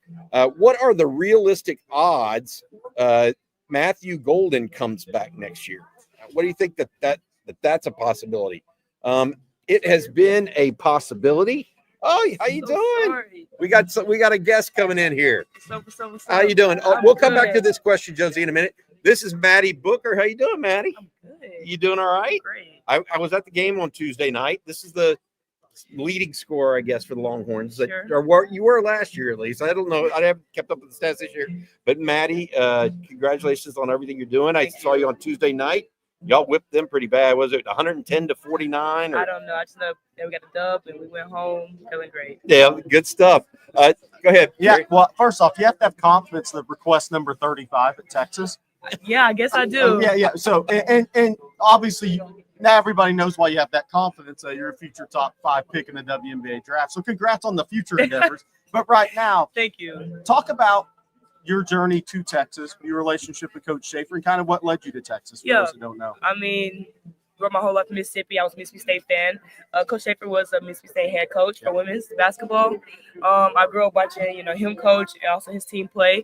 [SPEAKER 1] What are the realistic odds Matthew Golden comes back next year? What do you think that's a possibility? It has been a possibility. Oh, how you doing?
[SPEAKER 4] Sorry.
[SPEAKER 1] We got a guest coming in here.
[SPEAKER 4] What's up?
[SPEAKER 1] How you doing? Oh, we'll come back to this question, Josie, in a minute. This is Maddie Booker. How you doing, Maddie?
[SPEAKER 4] I'm good.
[SPEAKER 1] You doing all right?
[SPEAKER 4] Great.
[SPEAKER 1] I was at the game on Tuesday night. This is the leading scorer, I guess, for the Longhorns.
[SPEAKER 4] Sure.
[SPEAKER 1] You were last year, at least. I don't know. I haven't kept up with the stats this year. But Maddie, congratulations on everything you're doing. I saw you on Tuesday night. Y'all whipped them pretty bad. Was it 110-49?
[SPEAKER 4] I don't know. I just know that we got the dub and we went home feeling great.
[SPEAKER 1] Yeah, good stuff. Go ahead.
[SPEAKER 2] Yeah,
[SPEAKER 1] Jerry.
[SPEAKER 2] well, first off, you have to have confidence that request number 35 at Texas.
[SPEAKER 4] Yeah, I guess I do.
[SPEAKER 2] Yeah. So, and obviously, now everybody knows why you have that confidence. You're a future top 5 pick in the WNBA draft. So, congrats on the future endeavors. But right now,
[SPEAKER 4] Thank you.
[SPEAKER 2] talk about your journey to Texas, your relationship with Coach Schaefer, and kind of what led you to Texas, for those who don't know.
[SPEAKER 4] I mean, grew up my whole life in Mississippi. I was a Mississippi State fan. Coach Schaefer was a Mississippi State head coach for women's basketball. I grew up watching, him coach and also his team play.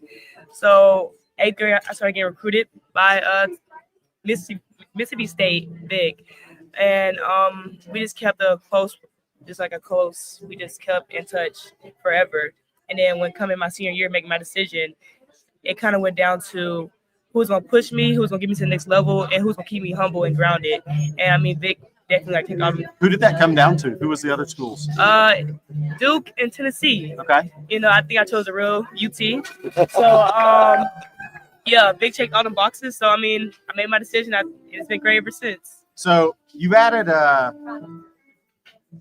[SPEAKER 4] So 8th grade, I started getting recruited by Mississippi State big, and we just kept we just kept in touch forever. And then when coming my senior year, making my decision, it kind of went down to who's going to push me, who's going to get me to the next level, and who's going to keep me humble and grounded. And I mean, Vic definitely took on me.
[SPEAKER 2] Who did that come down to? Who was the other schools?
[SPEAKER 4] Duke and Tennessee.
[SPEAKER 2] Okay.
[SPEAKER 4] I think I chose a real UT. So, yeah, Vic checked all the boxes. So, I mean, I made my decision. It's been great ever since.
[SPEAKER 2] So you added a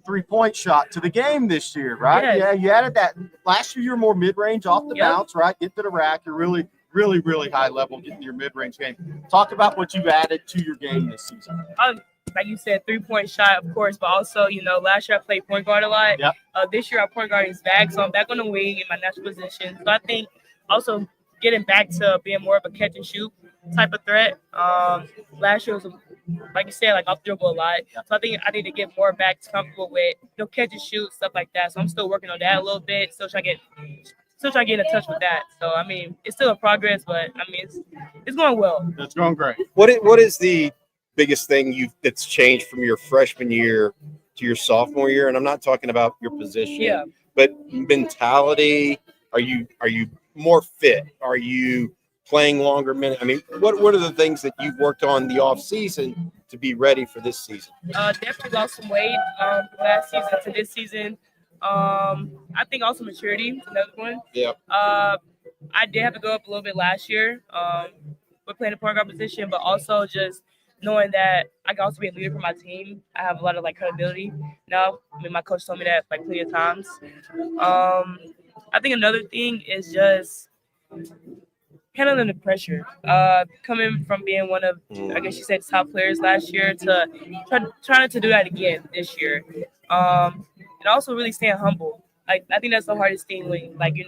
[SPEAKER 2] 3-point shot to the game this year, right?
[SPEAKER 4] Yes.
[SPEAKER 2] Yeah, you added that. Last year, you were more mid-range off the bounce, right? Get to the rack. You're really, really, really high level getting your mid-range game. Talk about what you've added to your game this season.
[SPEAKER 4] Like you said, 3-point shot, of course, but also, last year I played point guard a lot.
[SPEAKER 2] Yep.
[SPEAKER 4] This year our point guard is back, so I'm back on the wing in my natural position. So I think also getting back to being more of a catch and shoot type of threat. Last year was, like you said, off dribble a lot.
[SPEAKER 2] Yep.
[SPEAKER 4] So I think I need to get more back to comfortable with catch and shoot, stuff like that. So I'm still working on that a little bit. Still trying to get in touch with that. So I mean, it's still a progress, but I mean, it's going well.
[SPEAKER 2] That's going great.
[SPEAKER 1] What is the biggest thing that's changed from your freshman year to your sophomore year? And I'm not talking about your position, but mentality. Are you more fit? Are you playing longer minutes? I mean, what are the things that you've worked on the off season to be ready for this season?
[SPEAKER 4] Definitely lost some weight last season to this season. I think also maturity is another one.
[SPEAKER 1] Yeah.
[SPEAKER 4] I did have to go up a little bit last year. We're playing the point guard position, but also just knowing that I can also be a leader for my team. I have a lot of credibility now. I mean, my coach told me that plenty of times. I think another thing is just handling the pressure. Coming from being one of, I guess you said, top players last year to trying to do that again this year. And also really staying humble. I think that's the hardest thing when, you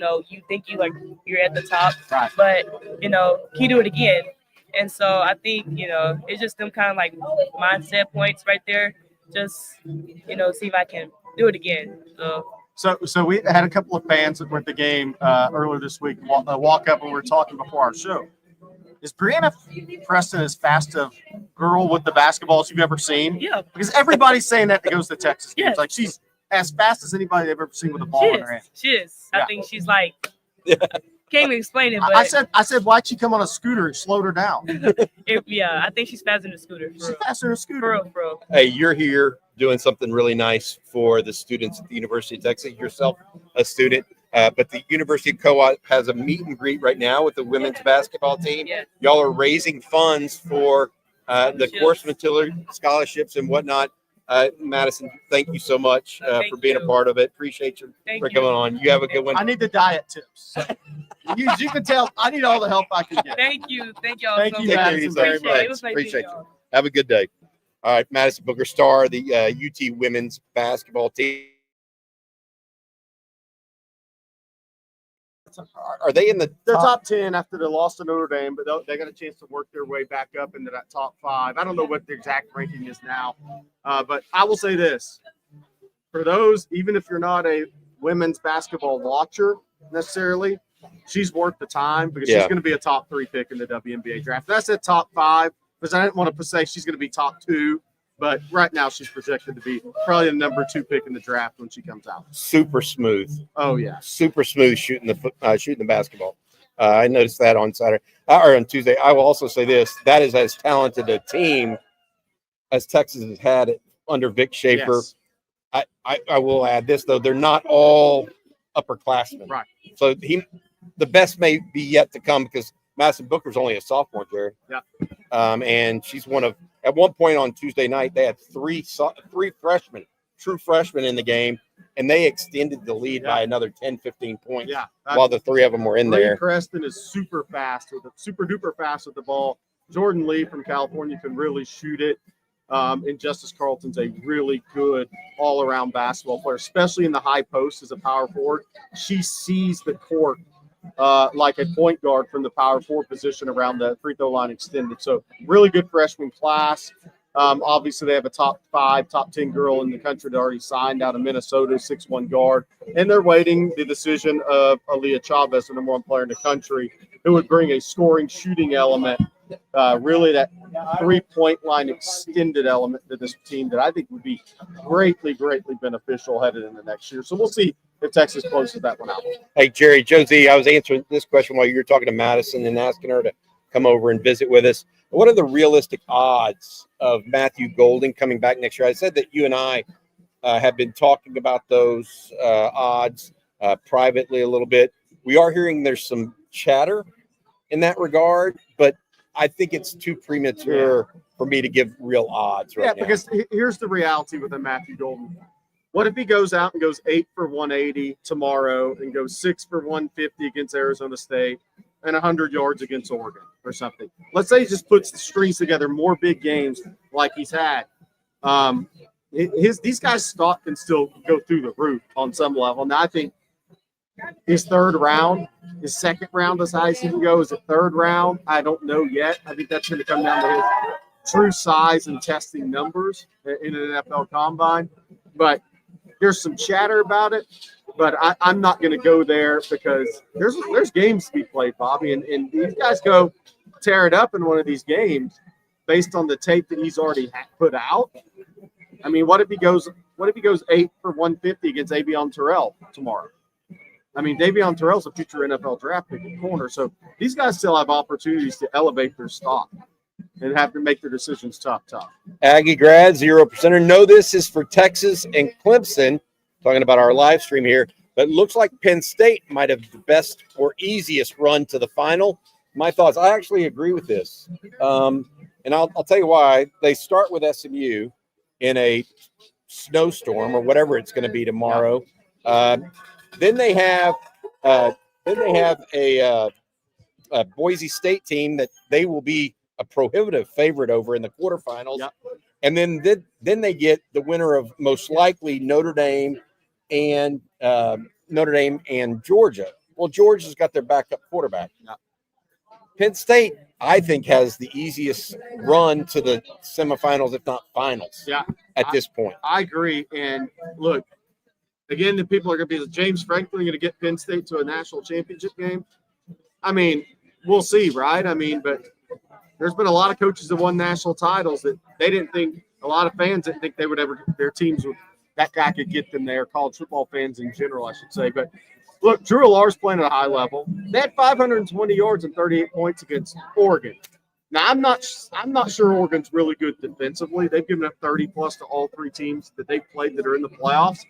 [SPEAKER 4] think you're at the top,
[SPEAKER 2] Right.
[SPEAKER 4] but, can you do it again? And so I think, it's just them kind of mindset points right there. Just, see if I can do it again.
[SPEAKER 2] So we had a couple of fans that were at the game earlier this week walk up and we were talking before our show. Is Brianna Preston as fast a girl with the basketballs you've ever seen?
[SPEAKER 4] Yeah.
[SPEAKER 2] Because everybody's saying that goes to Texas games.
[SPEAKER 4] Yes.
[SPEAKER 2] She's as fast as anybody they've ever seen with a ball in her hand.
[SPEAKER 4] She is.
[SPEAKER 2] Yeah.
[SPEAKER 4] I think she's can't even explain it, but
[SPEAKER 2] I said, why'd she come on a scooter and slowed her down?
[SPEAKER 4] I think she's faster than a scooter.
[SPEAKER 2] She's faster than a scooter.
[SPEAKER 4] For real.
[SPEAKER 1] Hey, you're here doing something really nice for the students at the University of Texas. Yourself, a student. But the University of Co-op has a meet and greet right now with the women's basketball team.
[SPEAKER 4] Yeah.
[SPEAKER 1] Y'all are raising funds for the course material scholarships and whatnot. Madison, thank you so much for being a part of it. Appreciate you for coming on. You have a good one.
[SPEAKER 2] I need the diet tips. So you can tell I need all the help I can get.
[SPEAKER 4] Thank you. Thank y'all
[SPEAKER 2] Thank
[SPEAKER 4] so
[SPEAKER 2] you,
[SPEAKER 4] much.
[SPEAKER 2] Madison, very
[SPEAKER 4] Appreciate it.
[SPEAKER 2] much.
[SPEAKER 4] It was nice
[SPEAKER 1] Appreciate
[SPEAKER 4] meeting
[SPEAKER 1] you.
[SPEAKER 4] y'all.
[SPEAKER 1] Have a good day. All right, Madison Booker Star, the UT women's basketball team. Are they in the
[SPEAKER 2] They're top 10 after they lost to Notre Dame, but they got a chance to work their way back up into that top 5. I don't know what the exact ranking is now, but I will say this. For those, even if you're not a women's basketball watcher necessarily, she's worth the time because she's going to be a top 3 pick in the WNBA draft. That's at top 5 because I didn't want to say she's going to be top 2. But right now, she's projected to be probably the number 2 pick in the draft when she comes out.
[SPEAKER 1] super smooth?
[SPEAKER 2] Oh yeah,
[SPEAKER 1] Super smooth shooting the basketball. I noticed that on Saturday or on Tuesday. I will also say this: that is as talented a team as Texas has had under Vic Schaefer.
[SPEAKER 2] yes.
[SPEAKER 1] I will add this though: they're not all upperclassmen.
[SPEAKER 2] Right.
[SPEAKER 1] So the best may be yet to come because Madison Booker's only a sophomore, Jared.
[SPEAKER 2] Yeah.
[SPEAKER 1] And she's one of. At one point on Tuesday night, they had three freshmen, true freshmen in the game, and they extended the lead by another 10, 15 points while the 3 of them were in there.
[SPEAKER 2] Preston is super duper fast with the ball. Jordan Lee from California can really shoot it. And Justice Carlton's a really good all-around basketball player, especially in the high post as a power forward. She sees the court like a point guard from the power forward position around the free throw line extended. So really good freshman class. Obviously, they have a top 5, top 10 girl in the country that already signed out of Minnesota, 6'1" guard. And they're waiting the decision of Aaliyah Chavez, the number 1 player in the country, who would bring a scoring, shooting element, really that 3-point line extended element to this team that I think would be greatly, greatly beneficial headed into next year. So we'll see if Texas closes that one out.
[SPEAKER 1] Hey, Jerry, Josie, I was answering this question while you were talking to Madison and asking her to come over and visit with us. What are the realistic odds of Matthew Golden coming back next year? I said that you and I have been talking about those odds privately a little bit. We are hearing there's some chatter in that regard, but I think it's too premature for me to give real odds right now.
[SPEAKER 2] Yeah, because here's the reality with a Matthew Golden. What if he goes out and goes 8 for 180 tomorrow and goes 6 for 150 against Arizona State and 100 yards against Oregon or something? Let's say he just puts the strings together, more big games like he's had. These guys' stock can still go through the roof on some level. Now, I think his 3rd round, his 2nd round, as high as he can go, is it 3rd round? I don't know yet. I think that's going to come down to his true size and testing numbers in an NFL combine. But there's some chatter about it, but I'm not going to go there because there's games to be played, Bobby, and these guys go tear it up in one of these games based on the tape that he's already put out. I mean, what if he goes 8 for 150 against Avion Terrell tomorrow? I mean, Davion Terrell's a future NFL draft pick at corner, so these guys still have opportunities to elevate their stock and have to make their decisions tough.
[SPEAKER 1] Aggie grad, 0%. Know this is for Texas and Clemson. Talking about our live stream here, but it looks like Penn State might have the best or easiest run to the final. My thoughts, I actually agree with this. And I'll tell you why. They start with SMU in a snowstorm or whatever it's going to be tomorrow. Then they have a Boise State team that they will be a prohibitive favorite over in the quarterfinals.
[SPEAKER 2] Yep.
[SPEAKER 1] And then they get the winner of most likely Notre Dame and Georgia. Well, Georgia's got their backup quarterback.
[SPEAKER 2] Yep.
[SPEAKER 1] Penn State, I think, has the easiest run to the semifinals, if not finals.
[SPEAKER 2] Yeah,
[SPEAKER 1] at this point.
[SPEAKER 2] I agree. And look, again, the people are going to be like, James Franklin going to get Penn State to a national championship game. I mean, we'll see, right? I mean, but there's been a lot of coaches that won national titles that they didn't think, a lot of fans didn't think they would ever, their teams would, that guy could get them there, college football fans in general, I should say. But look, Drew Allar's playing at a high level. They had 520 yards and 38 points against Oregon. Now, I'm not sure Oregon's really good defensively. They've given up 30-plus to all 3 teams that they've played that are in the playoffs.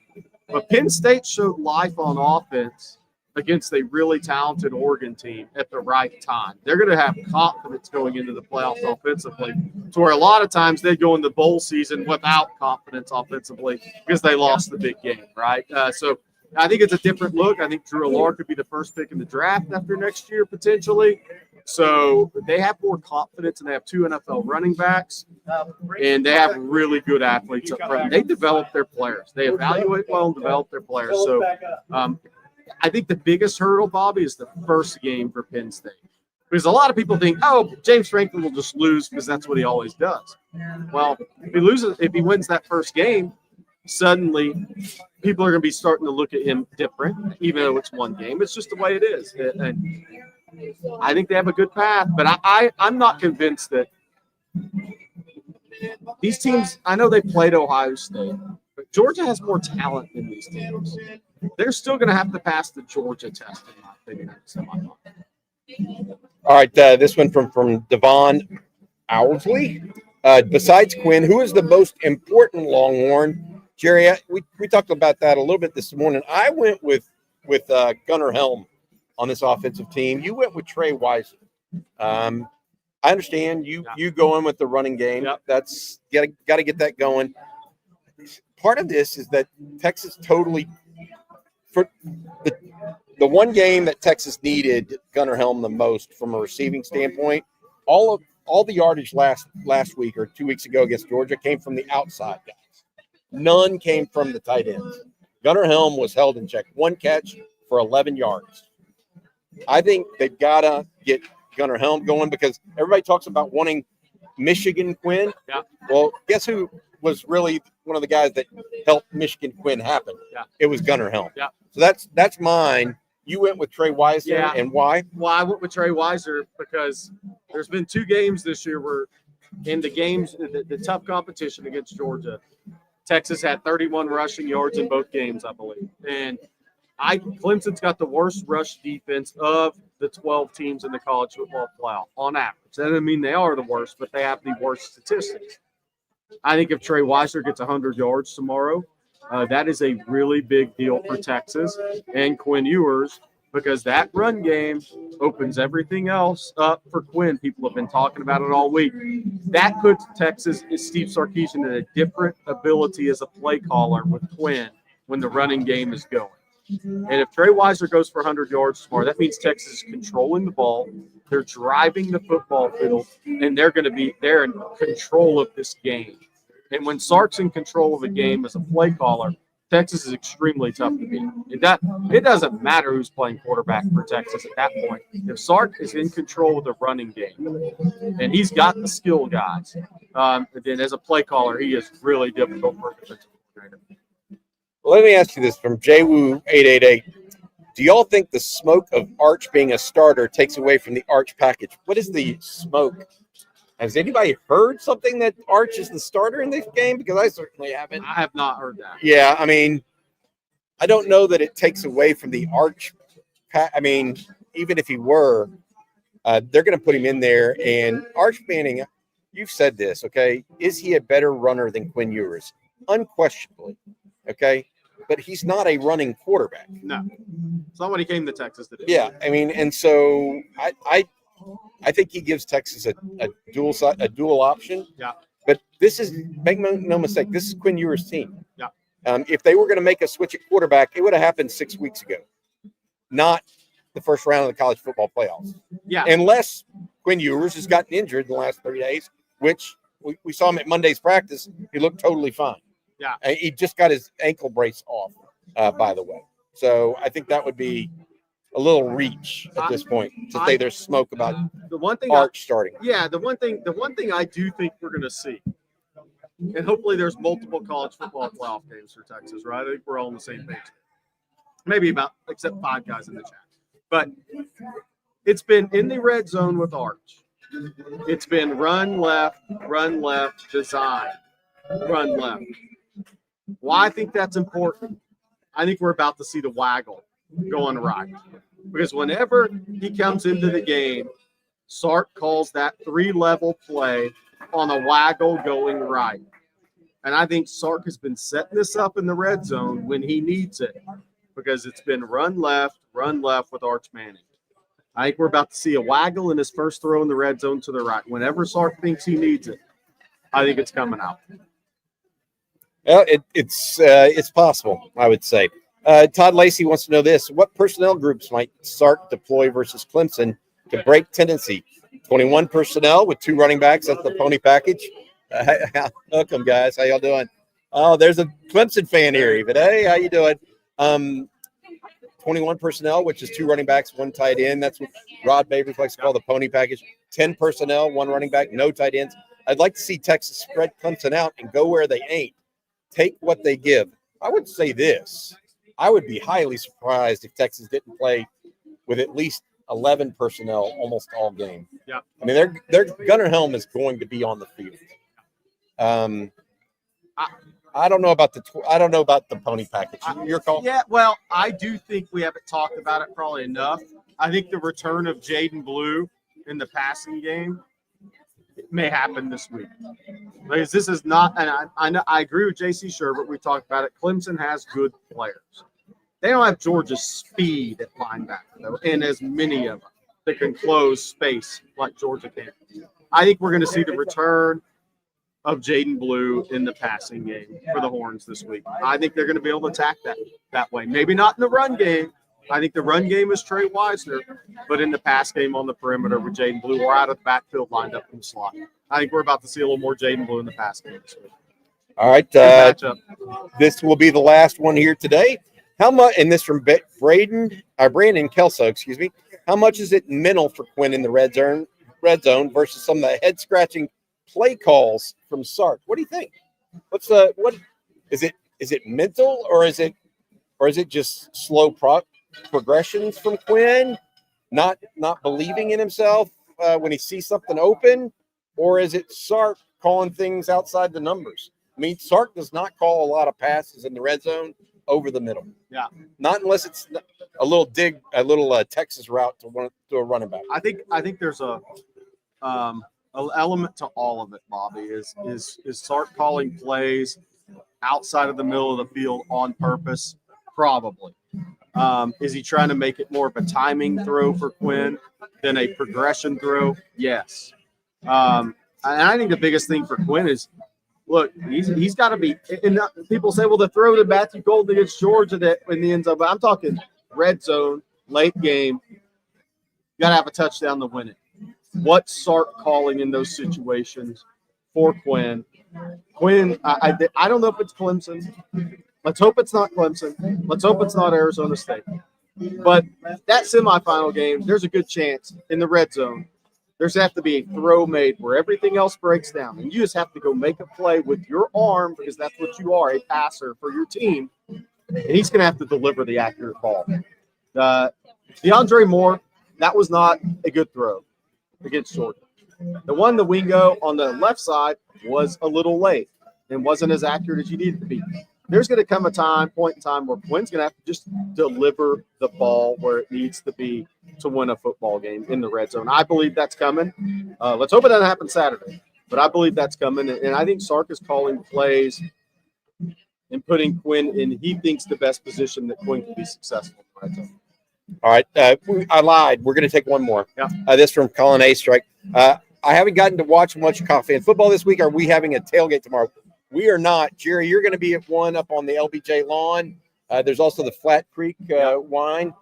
[SPEAKER 2] But Penn State showed life on offense against a really talented Oregon team at the right time. They're going to have confidence going into the playoffs offensively, to where a lot of times they go in the bowl season without confidence offensively because they lost the big game, right? So I think it's a different look. I think Drew Allard could be the first pick in the draft after next year potentially. So they have more confidence, and they have 2 NFL running backs, and they have really good athletes up front. They develop their players. They evaluate well and develop their players. So I think the biggest hurdle, Bobby, is the first game for Penn State. Because a lot of people think, oh, James Franklin will just lose because that's what he always does. Well, if he wins that first game, suddenly people are going to be starting to look at him different, even though it's one game. It's just the way it is. And I think they have a good path, but I'm not convinced that these teams, I know they played Ohio State, but Georgia has more talent than these teams. They're still going to have to pass the Georgia test, in my opinion, semifinal.
[SPEAKER 1] All right, this one from Devon Owlsley. Besides Quinn, who is the most important Longhorn? Jerry, we talked about that a little bit this morning. I went with Gunnar Helm on this offensive team. You went with Trey Weiser. I understand you go in with the running game.
[SPEAKER 2] Yep.
[SPEAKER 1] That's got to get that going. Part of this is that Texas totally for the one game that Texas needed Gunnar Helm the most from a receiving standpoint. All the yardage last week or 2 weeks ago against Georgia came from the outside guys. None came from the tight ends. Gunnar Helm was held in check. 1 catch for 11 yards. I think they've got to get Gunnar Helm going because everybody talks about wanting Michigan Quinn.
[SPEAKER 2] Yeah.
[SPEAKER 1] Well, guess who was really one of the guys that helped Michigan Quinn happen?
[SPEAKER 2] Yeah.
[SPEAKER 1] It was Gunnar Helm.
[SPEAKER 2] Yeah.
[SPEAKER 1] So that's mine. You went with Trey Weiser,
[SPEAKER 2] Yeah.
[SPEAKER 1] and why?
[SPEAKER 2] Well, I went with Trey Weiser because there's been 2 games this year where in the games, the tough competition against Georgia, Texas had 31 rushing yards in both games, I believe. And Clemson's got the worst rush defense of the 12 teams in the college football playoff on average. That doesn't mean they are the worst, but they have the worst statistics. I think if Trey Weiser gets 100 yards tomorrow, that is a really big deal for Texas and Quinn Ewers because that run game opens everything else up for Quinn. People have been talking about it all week. That puts Texas, Steve Sarkisian, in a different ability as a play caller with Quinn when the running game is going. And if Trey Weiser goes for 100 yards tomorrow, that means Texas is controlling the ball. They're driving the football field, and they're in control of this game. And when Sark's in control of a game as a play caller, Texas is extremely tough to beat. It doesn't matter who's playing quarterback for Texas at that point. If Sark is in control of the running game, and he's got the skill guys, then as a play caller, he is really difficult for a defensive coordinator.
[SPEAKER 1] Well, let me ask you this from JWoo888. Do y'all think the smoke of Arch being a starter takes away from the Arch package? What is the smoke? Has anybody heard something that Arch is the starter in this game? Because I certainly haven't.
[SPEAKER 2] I have not heard that.
[SPEAKER 1] Yeah, I mean, I don't know that it takes away from the Arch. I mean, even if he were, they're going to put him in there. And Arch Manning, you've said this, okay? Is he a better runner than Quinn Ewers? Unquestionably, okay? But he's not a running quarterback.
[SPEAKER 2] No. It's not what he came to Texas to do.
[SPEAKER 1] Yeah, I mean, and so I think he gives Texas a dual option.
[SPEAKER 2] Yeah.
[SPEAKER 1] But this is, make no mistake, this is Quinn Ewers' team.
[SPEAKER 2] Yeah.
[SPEAKER 1] If they were going to make a switch at quarterback, it would have happened 6 weeks ago, not the first round of the college football playoffs.
[SPEAKER 2] Yeah.
[SPEAKER 1] Unless Quinn Ewers has gotten injured in the last 3 days, which we saw him at Monday's practice. He looked totally fine.
[SPEAKER 2] Yeah.
[SPEAKER 1] He just got his ankle brace off, by the way. So I think that would be a little reach at this point to say there's smoke about
[SPEAKER 2] the one thing
[SPEAKER 1] Arch starting.
[SPEAKER 2] Yeah, the one thing I do think we're going to see, and hopefully there's multiple college football playoff games for Texas, right? I think we're all on the same page. Maybe except 5 guys in the chat. But it's been in the red zone with Arch. It's been run left, design, run left. Why I think that's important, I think we're about to see the waggle going right. Because whenever he comes into the game, Sark calls that 3-level play on a waggle going right. And I think Sark has been setting this up in the red zone when he needs it. because it's been run left with Arch Manning. I think we're about to see a waggle in his first throw in the red zone to the right. Whenever Sark thinks he needs it, I think it's coming out.
[SPEAKER 1] Well, it's possible, I would say. Todd Lacey wants to know this. What personnel groups might Sark deploy versus Clemson to break tendency? 21 personnel with 2 running backs. That's the pony package. Welcome, guys. How y'all doing? Oh, there's a Clemson fan here, even. Hey, how you doing? 21 personnel, which is 2 running backs, 1 tight end. That's what Rod Babers likes to call the pony package. 10 personnel, 1 running back, no tight ends. I'd like to see Texas spread Clemson out and go where they ain't. Take what they give. I would say this. I would be highly surprised if Texas didn't play with at least 11 personnel almost all game.
[SPEAKER 2] Yeah.
[SPEAKER 1] I mean, their Gunnar Helm is going to be on the field. I don't know about the pony package. Your call?
[SPEAKER 2] Yeah, well, I do think we haven't talked about it probably enough. I think the return of Jaden Blue in the passing game may happen this week. Because this is not, and I agree with JC Shurburtt. We talked about it. Clemson has good players. They don't have Georgia's speed at linebacker, though, and as many of them that can close space like Georgia can. I think we're going to see the return of Jaden Blue in the passing game for the Horns this week. I think they're going to be able to attack that way. Maybe not in the run game. I think the run game is Trey Wisner, but in the pass game on the perimeter with Jaden Blue or out of the backfield lined up in the slot. I think we're about to see a little more Jaden Blue in the pass game this week.
[SPEAKER 1] All right. This will be the last one here today. How much, and this from Brandon Kelso, excuse me. How much is it mental for Quinn in the red zone versus some of the head scratching play calls from Sark? What do you think? What is it? Is it mental or is it just slow progressions from Quinn, not believing in himself when he sees something open, or is it Sark calling things outside the numbers? I mean, Sark does not call a lot of passes in the red zone over the middle.
[SPEAKER 2] Yeah,
[SPEAKER 1] not unless it's a little Texas route to a running back.
[SPEAKER 2] I think there's a element to all of it, Bobby. Is Sark calling plays outside of the middle of the field on purpose? Probably. Is he trying to make it more of a timing throw for Quinn than a progression throw? Yes. And I think the biggest thing for Quinn is, look, he's got to be. And people say, well, the throw to Matthew Golden against Georgia that in the end zone. But I'm talking red zone, late game. You got to have a touchdown to win it. What's Sark calling in those situations for Quinn? Quinn, I don't know if it's Clemson. Let's hope it's not Clemson. Let's hope it's not Arizona State. But that semifinal game, there's a good chance in the red zone. There's have to be a throw made where everything else breaks down. And you just have to go make a play with your arm because that's what you are, a passer for your team. And he's going to have to deliver the accurate ball. DeAndre Moore, that was not a good throw against Georgia. The one, the Wingo on the left side, was a little late and wasn't as accurate as you needed to be. There's going to come a point in time where Quinn's going to have to just deliver the ball where it needs to be to win a football game in the red zone. I believe that's coming. Let's hope it doesn't happen Saturday, but I believe that's coming. And I think Sark is calling plays and putting Quinn in, he thinks, the best position that Quinn can be successful in the red zone.
[SPEAKER 1] All right. I lied. We're going to take one more.
[SPEAKER 2] Yeah.
[SPEAKER 1] This from Colin A. Strike. I haven't gotten to watch much coffee and football this week. Are we having a tailgate tomorrow? We are not. Jerry, you're going to be at one up on the LBJ lawn. There's also the Flat Creek wine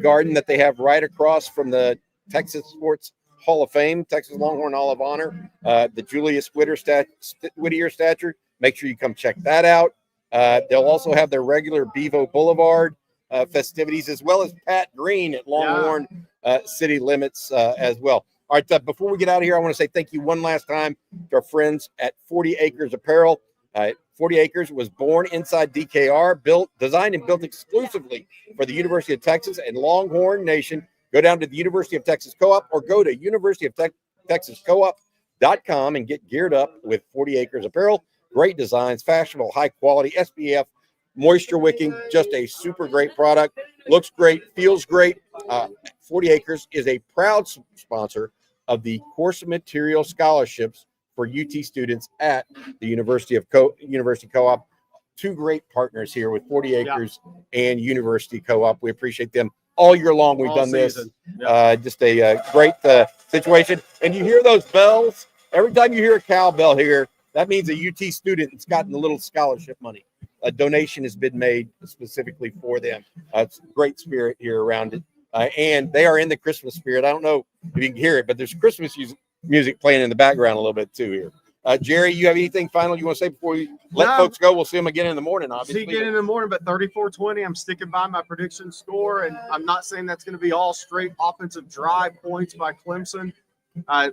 [SPEAKER 1] garden that they have right across from the Texas Sports Hall of Fame, Texas Longhorn Hall of Honor, the Julius Whittier statue. Make sure you come check that out. They'll also have their regular Bevo Boulevard festivities, as well as Pat Green at Longhorn city limits as well. All right, before we get out of here, I want to say thank you one last time to our friends at 40 Acres Apparel. 40 Acres was born inside DKR, designed and built exclusively for the University of Texas and Longhorn Nation. Go down to the University of Texas Co-op or go to universityoftexascoop.com and get geared up with 40 Acres Apparel. Great designs, fashionable, high quality, SPF, moisture wicking, just a super great product. Looks great, feels great. 40 Acres is a proud sponsor of the course material scholarships for UT students at the University Co-op. two great partners here with 40 Acres and University Co-op. We appreciate them all year long. We've done
[SPEAKER 2] season.
[SPEAKER 1] this. Just a great situation. And you hear those bells. Every time you hear a cowbell here, that means a UT student has gotten a little scholarship money. A donation has been made specifically for them. It's great spirit here around it. And they are in the Christmas spirit. I don't know if you can hear it, but there's Christmas music playing in the background a little bit too here. Jerry, you have anything final you want to say before we let folks go? We'll see them again in the morning, obviously.
[SPEAKER 2] See you again in the morning, but 34-20, I'm sticking by my prediction score, and I'm not saying that's going to be all straight offensive drive points by Clemson.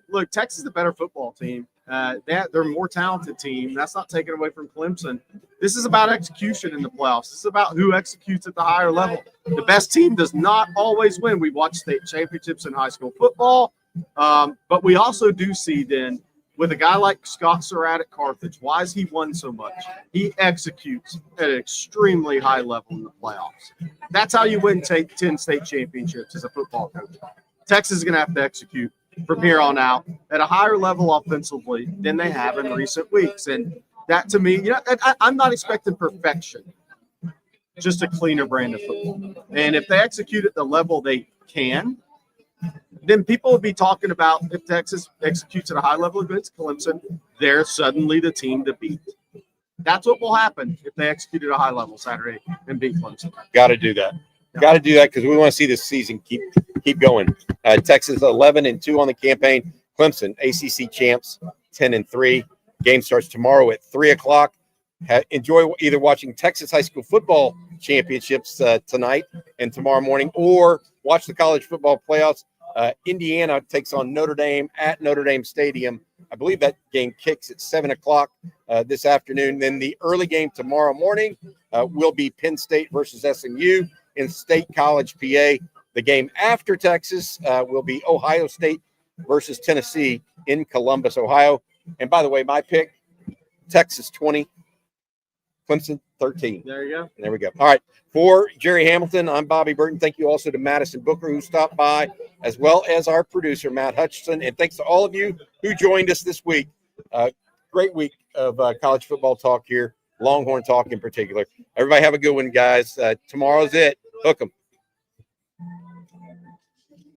[SPEAKER 2] Look, Texas is a better football team. They're a more talented team. That's not taken away from Clemson. This is about execution in the playoffs. This is about who executes at the higher level. The best team does not always win. We watch state championships in high school football, but we also do see then with a guy like Scott Surratt at Carthage, why has he won so much? He executes at an extremely high level in the playoffs. That's how you win 10 state championships as a football coach. Texas is going to have to execute from here on out at a higher level offensively than they have in recent weeks. And that, to me, I'm not expecting perfection, just a cleaner brand of football. And if they execute at the level they can, then people will be talking about if Texas executes at a high level against Clemson, they're suddenly the team to beat. That's what will happen if they execute at a high level Saturday and beat Clemson.
[SPEAKER 1] Got to do that. Got to do that because we want to see this season keep going. Texas 11-2 on the campaign. Clemson ACC champs 10-3. Game starts tomorrow at 3:00. Enjoy either watching Texas high school football championships tonight and tomorrow morning, or watch the college football playoffs. Indiana takes on Notre Dame at Notre Dame Stadium. I believe that game kicks at 7:00 this afternoon. Then the early game tomorrow morning will be Penn State versus SMU in State College, PA. The game after Texas will be Ohio State versus Tennessee in Columbus, Ohio. And by the way, my pick, Texas 20, Clemson 13.
[SPEAKER 2] There you go.
[SPEAKER 1] There we go. All right. For Jerry Hamilton, I'm Bobby Burton. Thank you also to Madison Booker, who stopped by, as well as our producer, Matt Hutchinson. And thanks to all of you who joined us this week. Great week of college football talk here, Longhorn talk in particular. Everybody have a good one, guys. Tomorrow's it. Hook 'em.